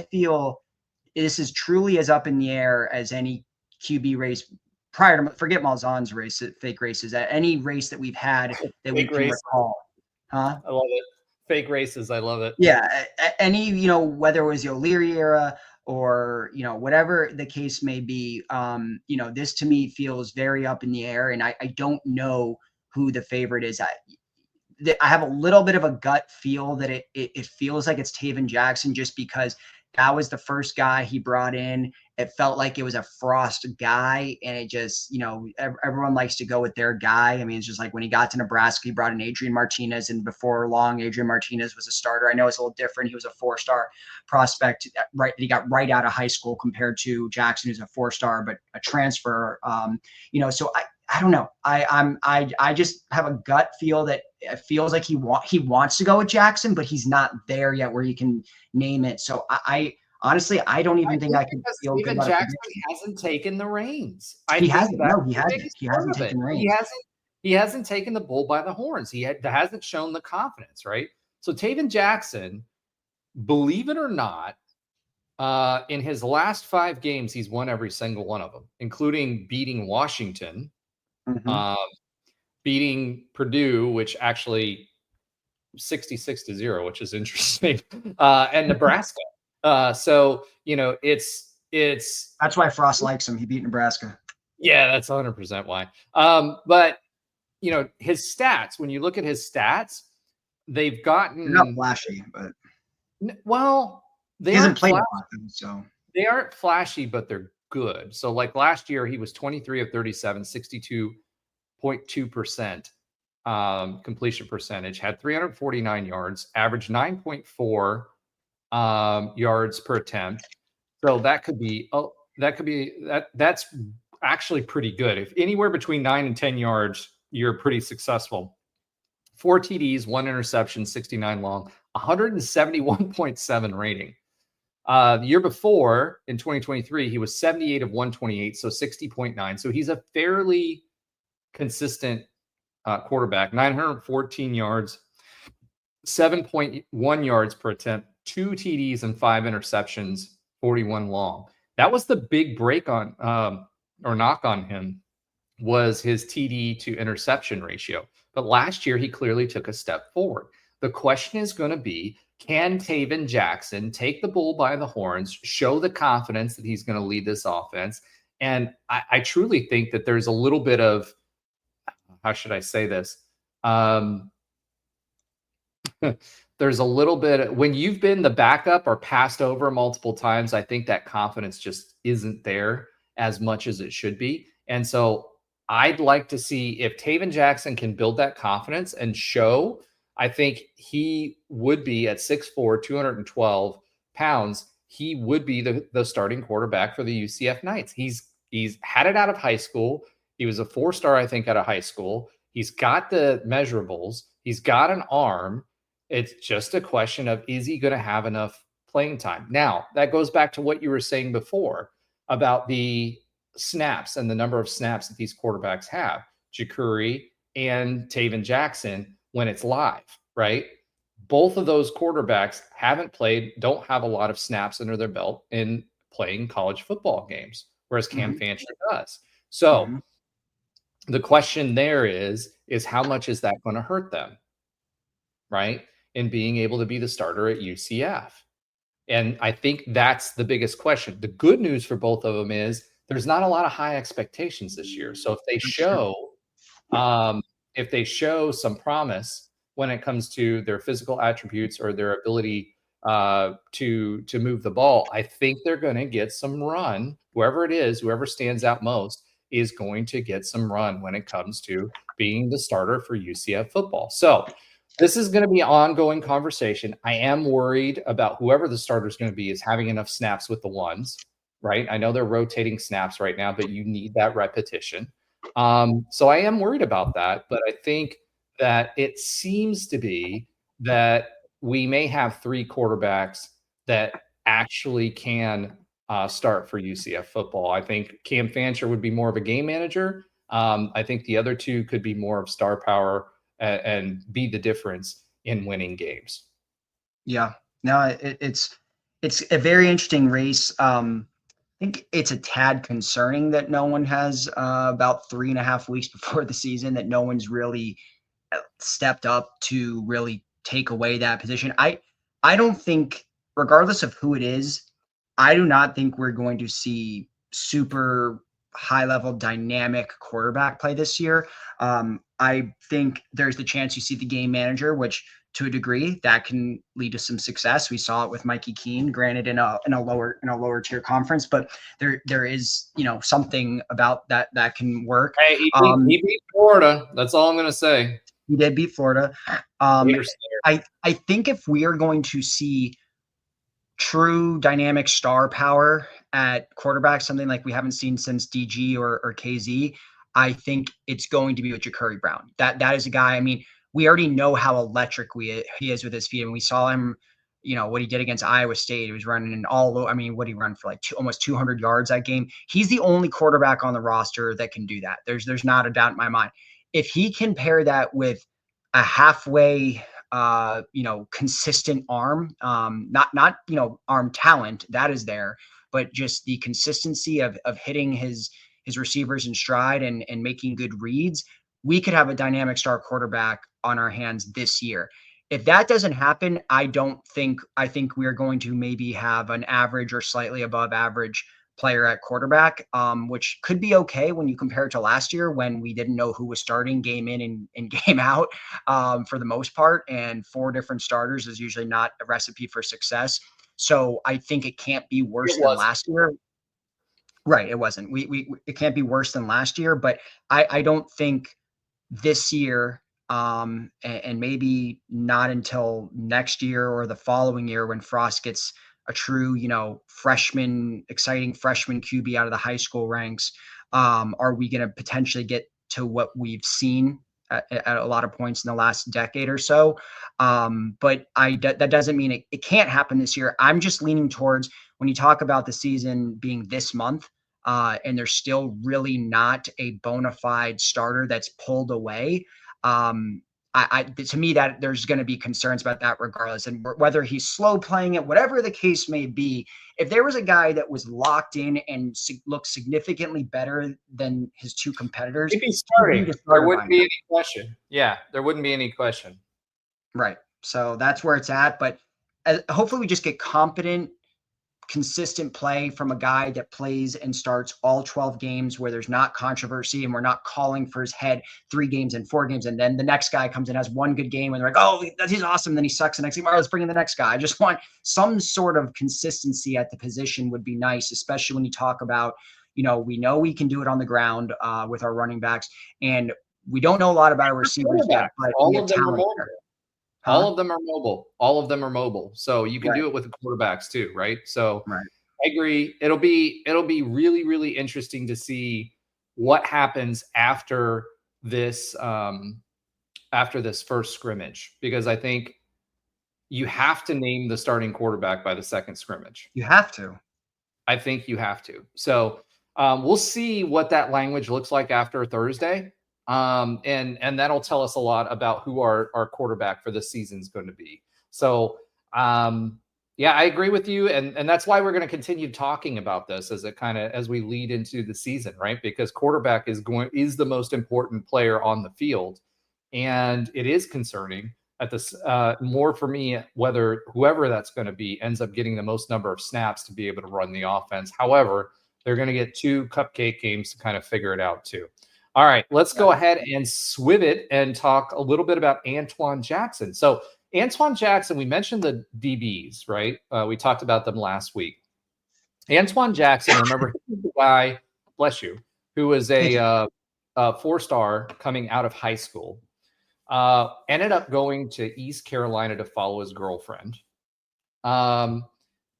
feel this is truly as up in the air as any QB race prior to, forget Malzahn's fake races, at any race that we've had that we can recall. Huh? I love it. Fake races. I love it. Yeah. Any, whether it was the O'Leary era or, whatever the case may be, this to me feels very up in the air, and I don't know who the favorite is. I have a little bit of a gut feel that it feels like it's Taven Jackson, just because that was the first guy he brought in. It felt like it was a Frost guy, and it just, everyone likes to go with their guy. I mean, it's just like when he got to Nebraska, he brought in Adrian Martinez, and before long, Adrian Martinez was a starter. I know it's a little different. He was a 4-star prospect, right? He got right out of high school compared to Jackson, who's a 4-star, but a transfer. So I don't know. I just have a gut feel that it feels like he wants to go with Jackson, but he's not there yet where you can name it. So I honestly, I don't even think I can feel good about Jackson hasn't taken the reins. He hasn't. No, he hasn't. He hasn't taken the reins. He hasn't taken the bull by the horns. He hasn't shown the confidence, right? So Taven Jackson, believe it or not, in his last 5 games, he's won every single one of them, including beating Washington, beating Purdue, which actually 66-0, which is interesting, and Nebraska. So it's that's why Frost likes him. He beat Nebraska. Yeah, that's 100% why. But his stats, when you look at his stats, they've gotten, they're not flashy, but they hasn't played a lot, so they aren't flashy, but they're good. So like last year, he was 23 of 37, 62.2% completion percentage, had 349 yards, averaged 9.4 yards per attempt. So that's actually pretty good. If anywhere between 9 and 10 yards, you're pretty successful. 4 TDs, 1 interception, 69 long, 171.7 rating. The year before, in 2023, he was 78 of 128, so 60.9. So he's a fairly consistent quarterback. 914 yards, 7.1 yards per attempt, 2 TDs and 5 interceptions, 41 long. That was the big break on or knock on him, was his TD to interception ratio. But last year, he clearly took a step forward. The question is going to be, can Taven Jackson take the bull by the horns, show the confidence that he's going to lead this offense? And I truly think that there's a little bit of, how should I say this? There's a little bit, when you've been the backup or passed over multiple times, I think that confidence just isn't there as much as it should be. And so I'd like to see if Taven Jackson can build that confidence and show. I think he would be at 6'4", 212 pounds. He would be the starting quarterback for the UCF Knights. He's had it out of high school. He was a 4-star, I think, out of high school. He's got the measurables. He's got an arm. It's just a question of, is he going to have enough playing time? Now, that goes back to what you were saying before about the snaps and the number of snaps that these quarterbacks have, Jakuri and Taven Jackson, when it's live, right? Both of those quarterbacks haven't played, don't have a lot of snaps under their belt in playing college football games, whereas Cam Fancher does. So the question there is how much is that going to hurt them, right? In being able to be the starter at UCF. And I think that's the biggest question. The good news for both of them is there's not a lot of high expectations this year. So if they show some promise when it comes to their physical attributes or their ability to move the ball, I think they're going to get some run. Whoever it is, whoever stands out most is going to get some run when it comes to being the starter for UCF football. So this is going to be an ongoing conversation. I am worried about whoever the starter is going to be is having enough snaps with the ones, right? I know they're rotating snaps right now, but you need that repetition. So I am worried about that, but I think that it seems to be that we may have 3 quarterbacks that actually can start for UCF football. I think Cam Fancher would be more of a game manager. I think the other 2 could be more of star power and be the difference in winning games. Yeah, no, it's a very interesting race. I think it's a tad concerning that no one has about 3.5 weeks before the season, that no one's really stepped up to really take away that position. I don't think, regardless of who it is, I do not think we're going to see super high level dynamic quarterback play this year. I think there's the chance you see the game manager, which to a degree that can lead to some success. We saw it with Mikey Keene, granted in a lower tier conference, but there is, something about that can work. Hey, he beat Florida. That's all I'm going to say. He did beat Florida. I think if we are going to see true dynamic star power at quarterback, something like we haven't seen since DG or KZ, I think it's going to be with Jakuri Brown. That is a guy. I mean, we already know how electric he is with his feet, and we saw him. What he did against Iowa State. He was running in all. I mean, what he run for like almost 200 yards that game. He's the only quarterback on the roster that can do that. There's not a doubt in my mind. If he can pair that with a halfway, consistent arm, not arm talent that is there, but just the consistency of hitting his receivers in stride and making good reads, we could have a dynamic star quarterback on our hands this year. If that doesn't happen, I think we are going to maybe have an average or slightly above average player at quarterback, which could be okay when you compare it to last year when we didn't know who was starting game in and game out for the most part, and 4 different starters is usually not a recipe for success. So I think it can't be worse than last year. Right, it wasn't. It can't be worse than last year, but I don't think this year, and maybe not until next year or the following year when Frost gets a true, exciting freshman QB out of the high school ranks, are we going to potentially get to what we've seen at a lot of points in the last decade or so? But that doesn't mean it can't happen this year. I'm just leaning towards, when you talk about the season being this month, and there's still really not a bona fide starter that's pulled away, to me, that there's going to be concerns about that regardless. And whether he's slow playing it, whatever the case may be, if there was a guy that was locked in and looked significantly better than his 2 competitors, if he's starting, there wouldn't be any question. Yeah, there wouldn't be any question. Right. So that's where it's at. But hopefully we just get competent, consistent play from a guy that plays and starts all 12 games, where there's not controversy and we're not calling for his head 3 games and 4 games. And then the next guy comes and has 1 good game and they're like, oh, he's awesome. Then he sucks the next game. All right, let's bring in the next guy. I just want some sort of consistency at the position would be nice, especially when you talk about, we know we can do it on the ground with our running backs, and we don't know a lot about our receivers yet, but we have talent there. Huh? All of them are mobile. All of them are mobile. So you can Right. do it with the quarterbacks too, right? So Right. I agree. It'll be really, really interesting to see what happens after this first scrimmage, because I think you have to name the starting quarterback by the second scrimmage. You have to. I think you have to. So we'll see what that language looks like after Thursday. And that'll tell us a lot about who our quarterback for the season is going to be. So yeah, I agree with you. And that's why we're going to continue talking about this as we lead into the season, right? Because quarterback is the most important player on the field. And it is concerning at this more for me, whether whoever that's going to be ends up getting the most number of snaps to be able to run the offense. However, they're going to get 2 cupcake games to kind of figure it out too. All right, let's go ahead and swivot and talk a little bit about Antoine Jackson. So Antoine Jackson, we mentioned the DBs, right? We talked about them last week. Antoine Jackson, remember the guy, bless you, who was a 4-star coming out of high school. Ended up going to East Carolina to follow his girlfriend.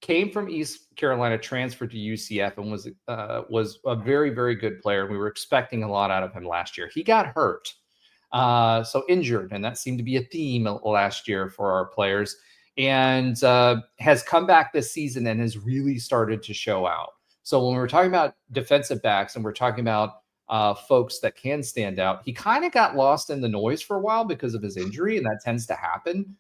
Came from East Carolina, transferred to UCF, and was a very, very good player. We were expecting a lot out of him last year. He got hurt, so injured, and that seemed to be a theme last year for our players. And has come back this season and has really started to show out. So when we're talking about defensive backs and we're talking about folks that can stand out, he kind of got lost in the noise for a while because of his injury, and that tends to happen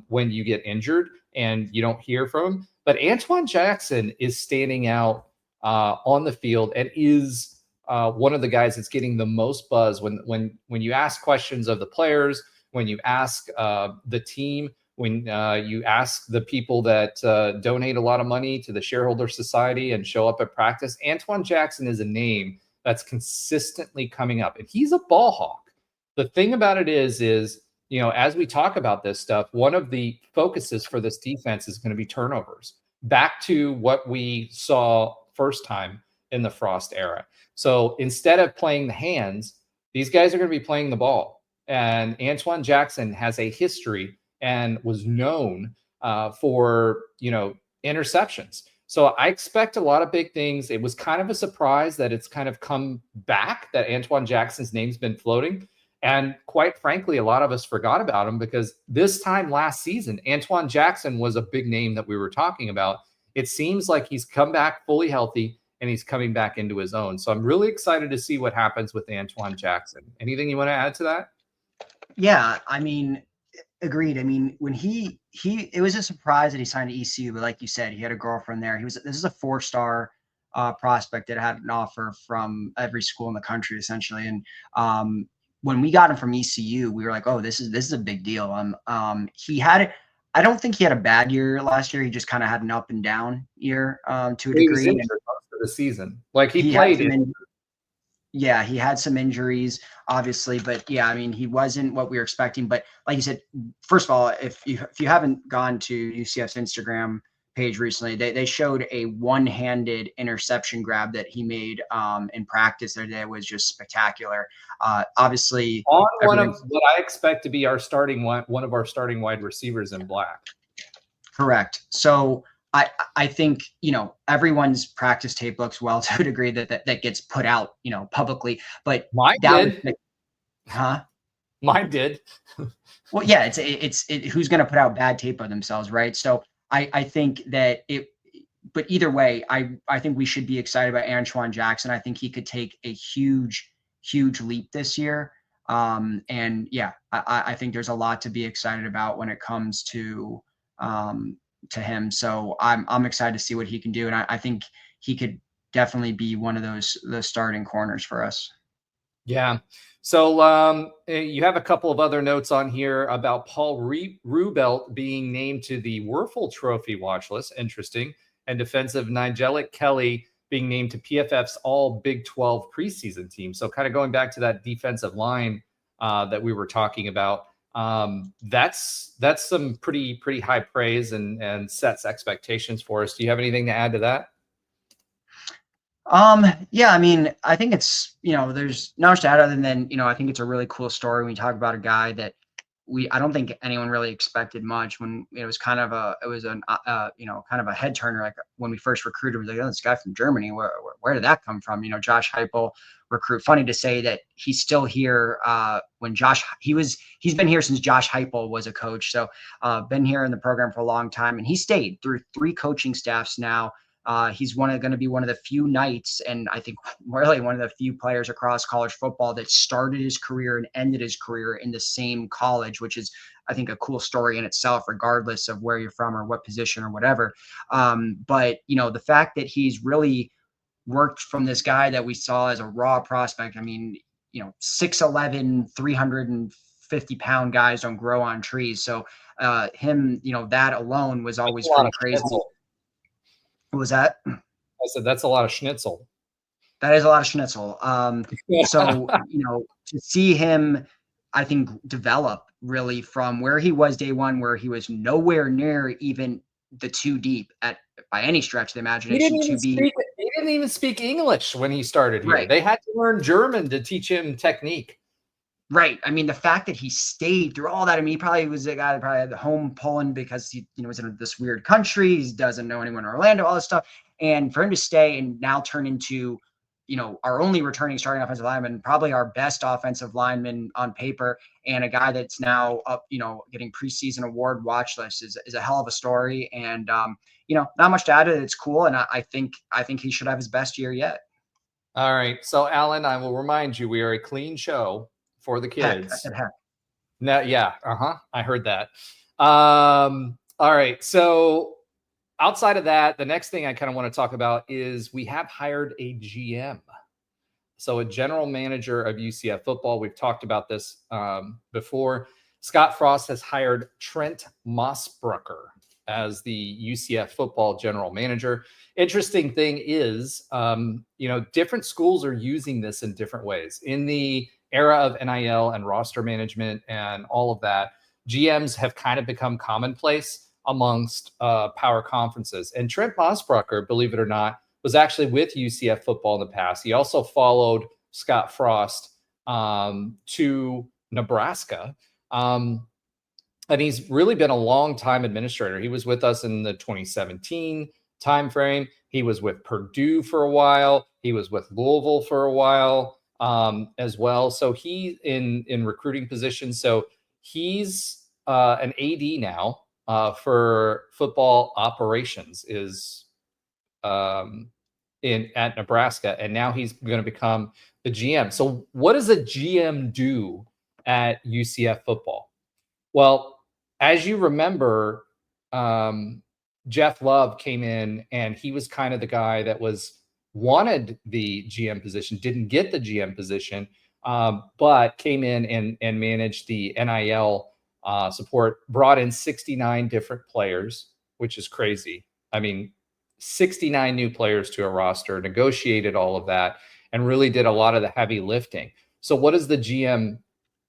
when you get injured and you don't hear from him. But Antoine Jackson is standing out on the field and is one of the guys that's getting the most buzz when you ask questions of the players, when you ask the team, when you ask the people that donate a lot of money to the shareholder society and show up at practice. Antoine Jackson is a name that's consistently coming up, and he's a ball hawk. The thing about it is, as we talk about this stuff, one of the focuses for this defense is going to be turnovers, back to what we saw first time in the Frost era. So instead of playing the hands, these guys are going to be playing the ball. And Antoine Jackson has a history and was known for, interceptions. So I expect a lot of big things. It was kind of a surprise that it's kind of come back, that Antoine Jackson's name's been floating. And quite frankly, a lot of us forgot about him because this time last season, Antoine Jackson was a big name that we were talking about. It seems like he's come back fully healthy and he's coming back into his own. So I'm really excited to see what happens with Antoine Jackson. Anything you want to add to that? Yeah, agreed. When it was a surprise that he signed to ECU, but like you said, he had a girlfriend there. This is a 4-star prospect that had an offer from every school in the country, essentially. And when we got him from ECU, we were like, oh, this is a big deal. I don't think he had a bad year last year. He just kind of had an up and down year to a degree. He was injured most of the season. Like he played. Yeah, he had some injuries, obviously, but yeah, he wasn't what we were expecting. But like you said, first of all, if you haven't gone to UCF's Instagram page recently, they showed a one-handed interception grab that he made in practice the other day. Was just spectacular. Obviously, on one of what I expect to be one of our starting wide receivers in black. Correct. So I think, everyone's practice tape looks well to a degree that gets put out, publicly, but mine did. Mine did. Well, yeah, it's who's going to put out bad tape of themselves, right? So I think that but either way, I think we should be excited about Antoine Jackson. I think he could take a huge leap this year. And yeah, I think there's a lot to be excited about when it comes to him. So I'm excited to see what he can do. And I think he could definitely be one of the starting corners for us. Yeah. So you have a couple of other notes on here about Paul Rubelt being named to the Werfel Trophy watch list. Interesting. And defensive Nigel Kelly being named to PFF's all Big 12 preseason team. So kind of going back to that defensive line that we were talking about. That's some pretty high praise and sets expectations for us. Do you have anything to add to that? Yeah, I mean, I think it's, there's not much to add other than, I think it's a really cool story when you talk about a guy that I don't think anyone really expected much when it was kind of kind of a head turner. Like when we first recruited, we was like, oh, this guy from Germany, where did that come from? Josh Heupel recruit. Funny to say that he's still here. When he's been here since Josh Heupel was a coach. So, been here in the program for a long time, and he stayed through 3 coaching staffs now. He's going to be one of the few Knights, and I think really one of the few players across college football that started his career and ended his career in the same college, which is, I think, a cool story in itself, regardless of where you're from or what position or whatever. But the fact that he's really worked from this guy that we saw as a raw prospect. I mean, 6'11", 350-pound guys don't grow on trees. So him, that alone was always pretty crazy. What was that? I said, that's a lot of schnitzel. That is a lot of schnitzel. So, to see him, I think, develop really from where he was day one, where he was nowhere near even the 2 deep by any stretch of the imagination. He didn't even speak English when he started here. Right. They had to learn German to teach him technique. Right. I mean, the fact that he stayed through all that, I mean, he probably was a guy that probably had home Poland because he was in this weird country. He doesn't know anyone in Orlando, all this stuff. And for him to stay and now turn into, our only returning starting offensive lineman, probably our best offensive lineman on paper, and a guy that's now up, getting preseason award watch list is a hell of a story. And, not much to add to it. It's cool. And I think he should have his best year yet. All right. So, Alan, I will remind you, we are a clean show for the kids. Heck, I said heck. No, yeah. I heard that. All right. So outside of that, the next thing I kind of want to talk about is we have hired a GM. So a general manager of UCF football. We've talked about this before. Scott Frost has hired Trent Mossbrucker as the UCF football general manager. Interesting thing is, different schools are using this in different ways. In the era of NIL and roster management and all of that, GMs have kind of become commonplace amongst power conferences. And Trent Mossbrucker, believe it or not, was actually with UCF football in the past. He also followed Scott Frost to Nebraska. And he's really been a long time administrator. He was with us in the 2017 timeframe. He was with Purdue for a while. He was with Louisville for a while as well. So he in recruiting positions. So he's an AD now for football operations is at Nebraska, and now he's going to become the GM. So what does a GM do at UCF football? Well, as you remember, Jeff Love came in, and he was kind of the guy that wanted the GM position, didn't get the GM position, but came in and managed the NIL support, brought in 69 different players, which is crazy. I mean, 69 new players to a roster, negotiated all of that, and really did a lot of the heavy lifting. So what is the GM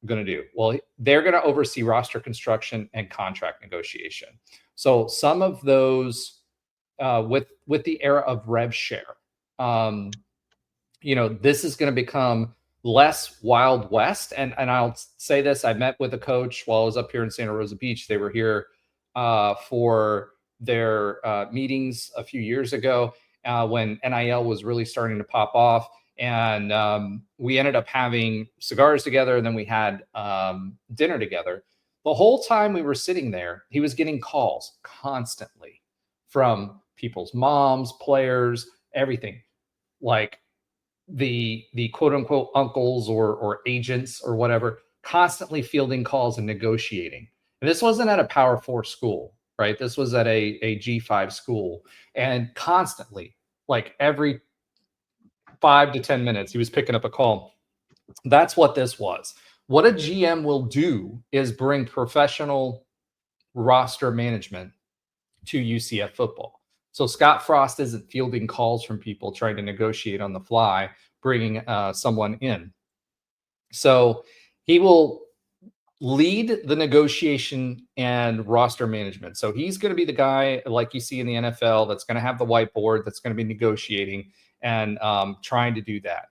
going to do? Well, they're going to oversee roster construction and contract negotiation. So some of those with the era of rev share, this is going to become less Wild West. And I'll say this, I met with a coach while I was up here in Santa Rosa Beach. They were here for their meetings a few years ago when NIL was really starting to pop off. And we ended up having cigars together, and then we had dinner together. The whole time we were sitting there, he was getting calls constantly from people's moms, players, everything, like the quote unquote uncles or agents or whatever, constantly fielding calls and negotiating. And this wasn't at a Power 4 school, right? This was at a G5 school, and constantly, like every 5 to 10 minutes, he was picking up a call. That's what this was. What a GM will do is bring professional roster management to UCF football. So Scott Frost isn't fielding calls from people trying to negotiate on the fly, bringing someone in. So he will lead the negotiation and roster management. So he's going to be the guy, like you see in the NFL, that's going to have the whiteboard, that's going to be negotiating. and trying to do that.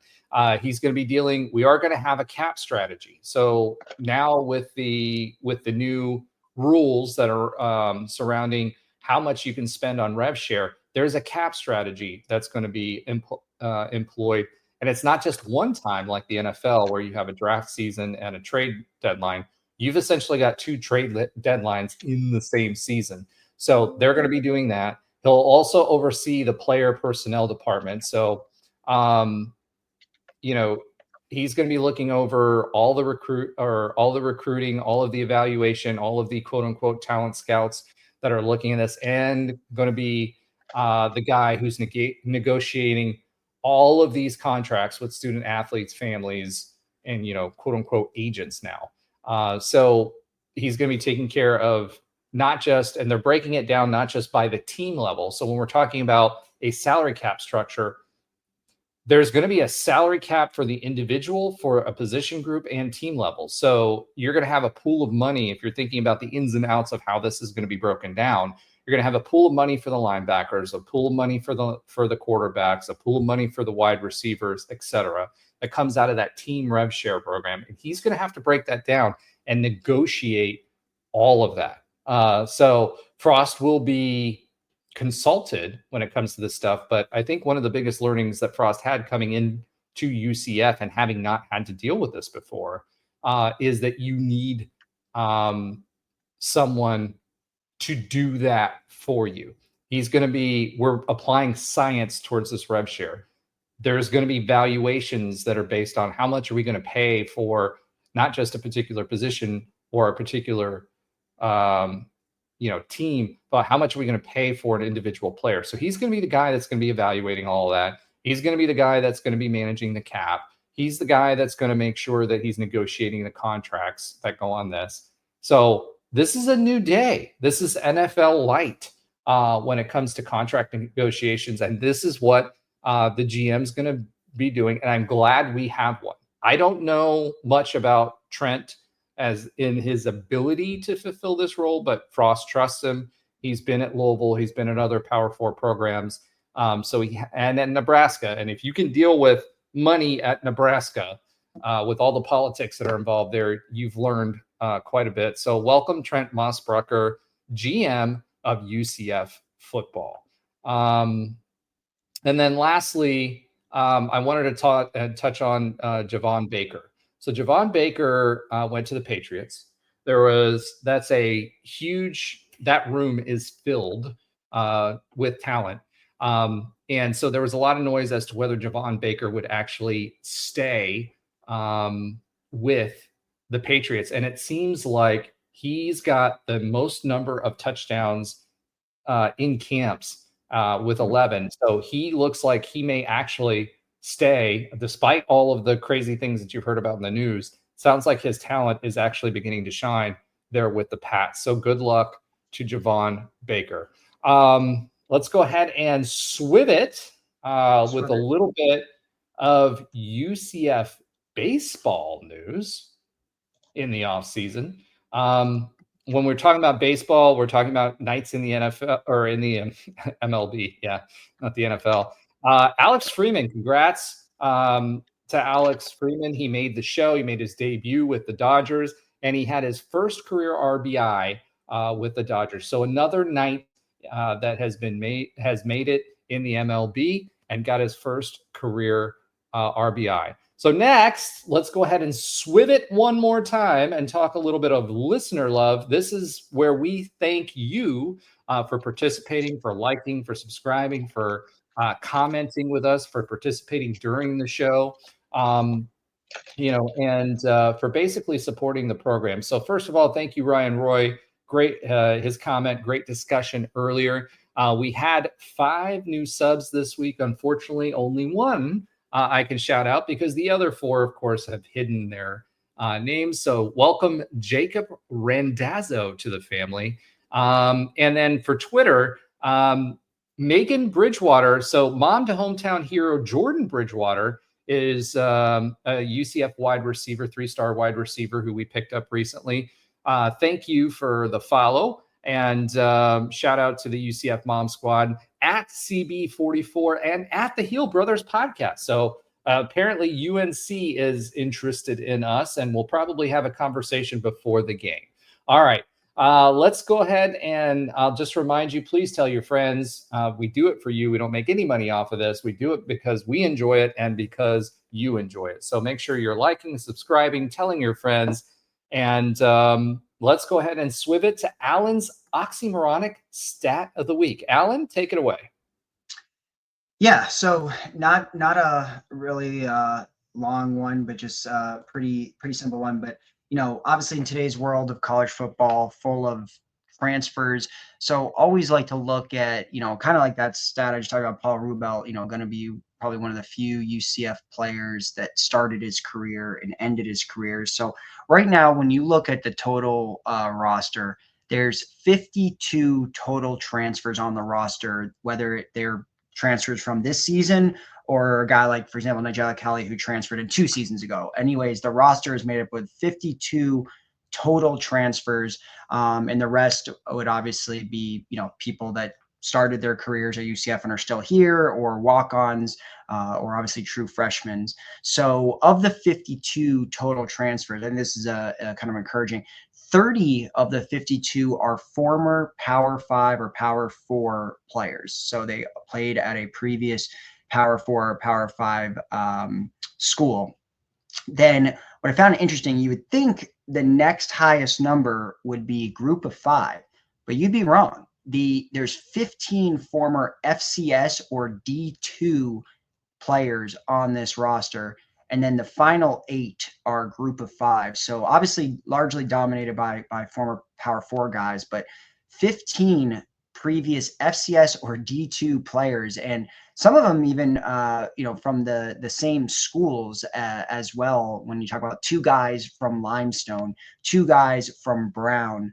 He's going to be dealing. We are going to have a cap strategy. So now with the new rules that are surrounding how much you can spend on rev share, there's a cap strategy that's going to be employed. And it's not just one time like the NFL where you have a draft season and a trade deadline. You've essentially got two trade deadlines in the same season. So they're going to be doing that. He'll also oversee the player personnel department. So, he's going to be looking over all the recruiting, all of the evaluation, all of the quote unquote talent scouts that are looking at this, and going to be the guy who's negotiating all of these contracts with student athletes, families, and quote unquote agents now. So he's going to be taking care of not just, and they're breaking it down not just by the team level. So when we're talking about a salary cap structure, there's going to be a salary cap for the individual, for a position group, and team level. So you're going to have a pool of money. If you're thinking about the ins and outs of how this is going to be broken down, you're going to have a pool of money for the linebackers, a pool of money for the quarterbacks, a pool of money for the wide receivers, etc. That comes out of that team rev share program. And he's going to have to break that down and negotiate all of that. So Frost will be consulted when it comes to this stuff. But I think one of the biggest learnings that Frost had coming in to UCF and having not had to deal with this before is that you need someone to do that for you. We're applying science towards this rev share. There's going to be valuations that are based on how much are we going to pay for not just a particular position or a particular team, but how much are we going to pay for an individual player? So he's going to be the guy that's going to be evaluating all of that. He's going to be the guy that's going to be managing the cap. He's the guy that's going to make sure that he's negotiating the contracts that go on this. So this is a new day. This is NFL light when it comes to contract negotiations. And this is what the GM's going to be doing. And I'm glad we have one. I don't know much about Trent as in his ability to fulfill this role, but Frost trusts him. He's been at Louisville. He's been at other Power 4 programs. And at Nebraska. And if you can deal with money at Nebraska with all the politics that are involved there, you've learned quite a bit. So welcome, Trent Mossbrucker, GM of UCF football. And then lastly, I wanted to touch on Javon Baker. So Javon Baker went to the Patriots. That room is filled with talent. And so there was a lot of noise as to whether Javon Baker would actually stay with the Patriots. And it seems like he's got the most number of touchdowns in camps with 11. So he looks like he may actually stay, despite all of the crazy things that you've heard about in the news. Sounds like his talent is actually beginning to shine there with the Pats. So good luck to Javon Baker. Let's go ahead and swim it with a little bit of UCF baseball news in the offseason. When we're talking about baseball, we're talking about nights in the NFL or in the MLB. Yeah, not the NFL. Alex Freeman, congrats to Alex Freeman. He made the show. He made his debut with the Dodgers, and he had his first career RBI with the Dodgers. So another night that has made it in the MLB and got his first career RBI. So next, let's go ahead and swim it one more time and talk a little bit of listener love. This is where we thank you for participating, for liking, for subscribing, for commenting with us, for participating during the show, and for basically supporting the program. So first of all, thank you, Ryan Roy. Great, his comment, great discussion earlier. We had 5 new subs this week. Unfortunately, only one I can shout out because the other 4, of course, have hidden their names. So welcome Jacob Randazzo to the family. And then for Twitter, Megan Bridgewater. So mom to hometown hero Jordan Bridgewater is a UCF wide receiver, 3-star wide receiver who we picked up recently. Thank you for the follow. And shout out to the UCF Mom Squad at CB44 and at the Heel Brothers podcast. So apparently UNC is interested in us, and we'll probably have a conversation before the game. All right. Let's go ahead, and I'll just remind you, please tell your friends. We do it for you. We don't make any money off of this. We do it because we enjoy it and because you enjoy it. So make sure you're liking, subscribing, telling your friends, and let's go ahead and swiv it to Alan's oxymoronic stat of the week. Alan, take it away. Yeah, so not a really long one, but just pretty simple one. But obviously in today's world of college football, full of transfers, so always like to look at kind of like that stat I just talked about, Paul Rubel. Going to be probably one of the few UCF players that started his career and ended his career. So right now, when you look at the total roster, there's 52 total transfers on the roster, whether they're transfers from this season or a guy like, for example, Nigella Kelly, who transferred in 2 seasons ago. Anyways, the roster is made up with 52 total transfers, and the rest would obviously be, people that started their careers at UCF and are still here, or walk-ons, or obviously true freshmen. So of the 52 total transfers, and this is a kind of encouraging, 30 of the 52 are former Power 5 or Power 4 players. So they played at a previous Power 4 or Power 5 school. Then what I found interesting, you would think the next highest number would be Group of 5, but you'd be wrong. There's 15 former FCS or D2 players on this roster, and then the final 8 are Group of 5. So obviously largely dominated by former Power 4 guys, but 15 previous FCS or D2 players, and some of them even from the same schools as well. When you talk about 2 guys from Limestone, 2 guys from Brown,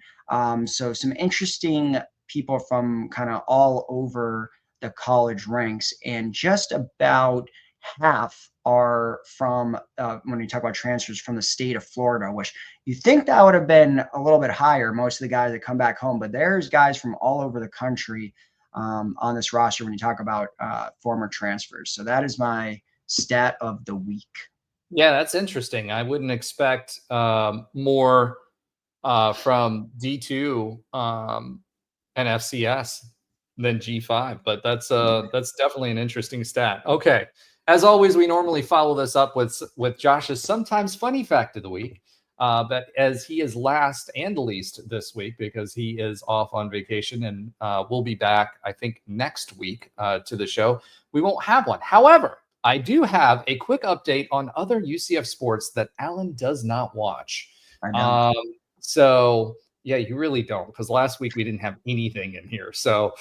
so some interesting people from kind of all over the college ranks, and just about half are from when you talk about transfers, from the state of Florida, which you think that would have been a little bit higher, most of the guys that come back home, but there's guys from all over the country on this roster when you talk about former transfers. So that is my stat of the week. Yeah, that's interesting. I wouldn't expect more from D2 and FCS than G5, but that's definitely an interesting stat. Okay. As always, we normally follow this up with Josh's sometimes funny fact of the week. But as he is last and least this week because he is off on vacation, and we'll be back, I think, next week to the show, we won't have one. However, I do have a quick update on other UCF sports that Alan does not watch. I know. So yeah, you really don't, because last week we didn't have anything in here. So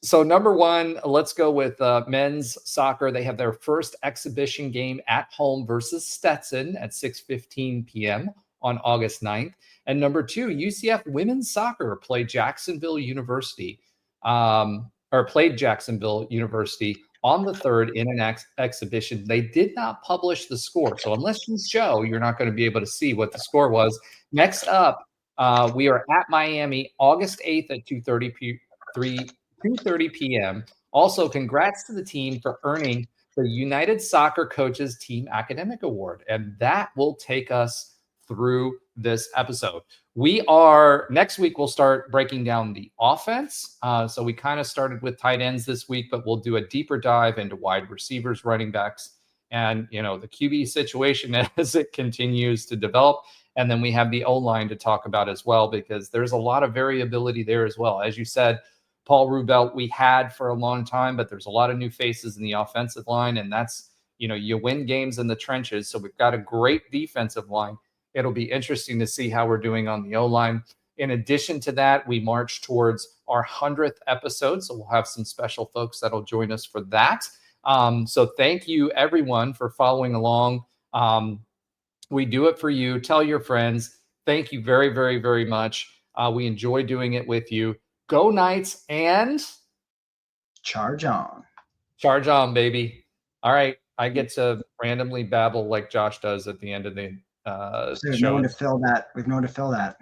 so number one, let's go with men's soccer. They have their first exhibition game at home versus Stetson at 6:15 p.m. on August 9th. And number two, UCF women's soccer played Jacksonville University on the 3rd in an exhibition. They did not publish the score. So unless you show, you're not going to be able to see what the score was. Next up, we are at Miami August 8th at 2:30 p.m. Also, congrats to the team for earning the United Soccer Coaches Team Academic Award. And that will take us through this episode. Next week, we'll start breaking down the offense. So we kind of started with tight ends this week, but we'll do a deeper dive into wide receivers, running backs, and, the QB situation as it continues to develop. And then we have the O-line to talk about as well, because there's a lot of variability there as well. As you said, Paul Rubel, we had for a long time, but there's a lot of new faces in the offensive line, and that's, you win games in the trenches. So we've got a great defensive line. It'll be interesting to see how we're doing on the O-line. In addition to that, we march towards our 100th episode, so we'll have some special folks that'll join us for that. So thank you, everyone, for following along. We do it for you. Tell your friends. Thank you very, very, very much. We enjoy doing it with you. Go Knights and charge on. Charge on, baby. All right. I get to randomly babble like Josh does at the end of the show. We've known to fill that.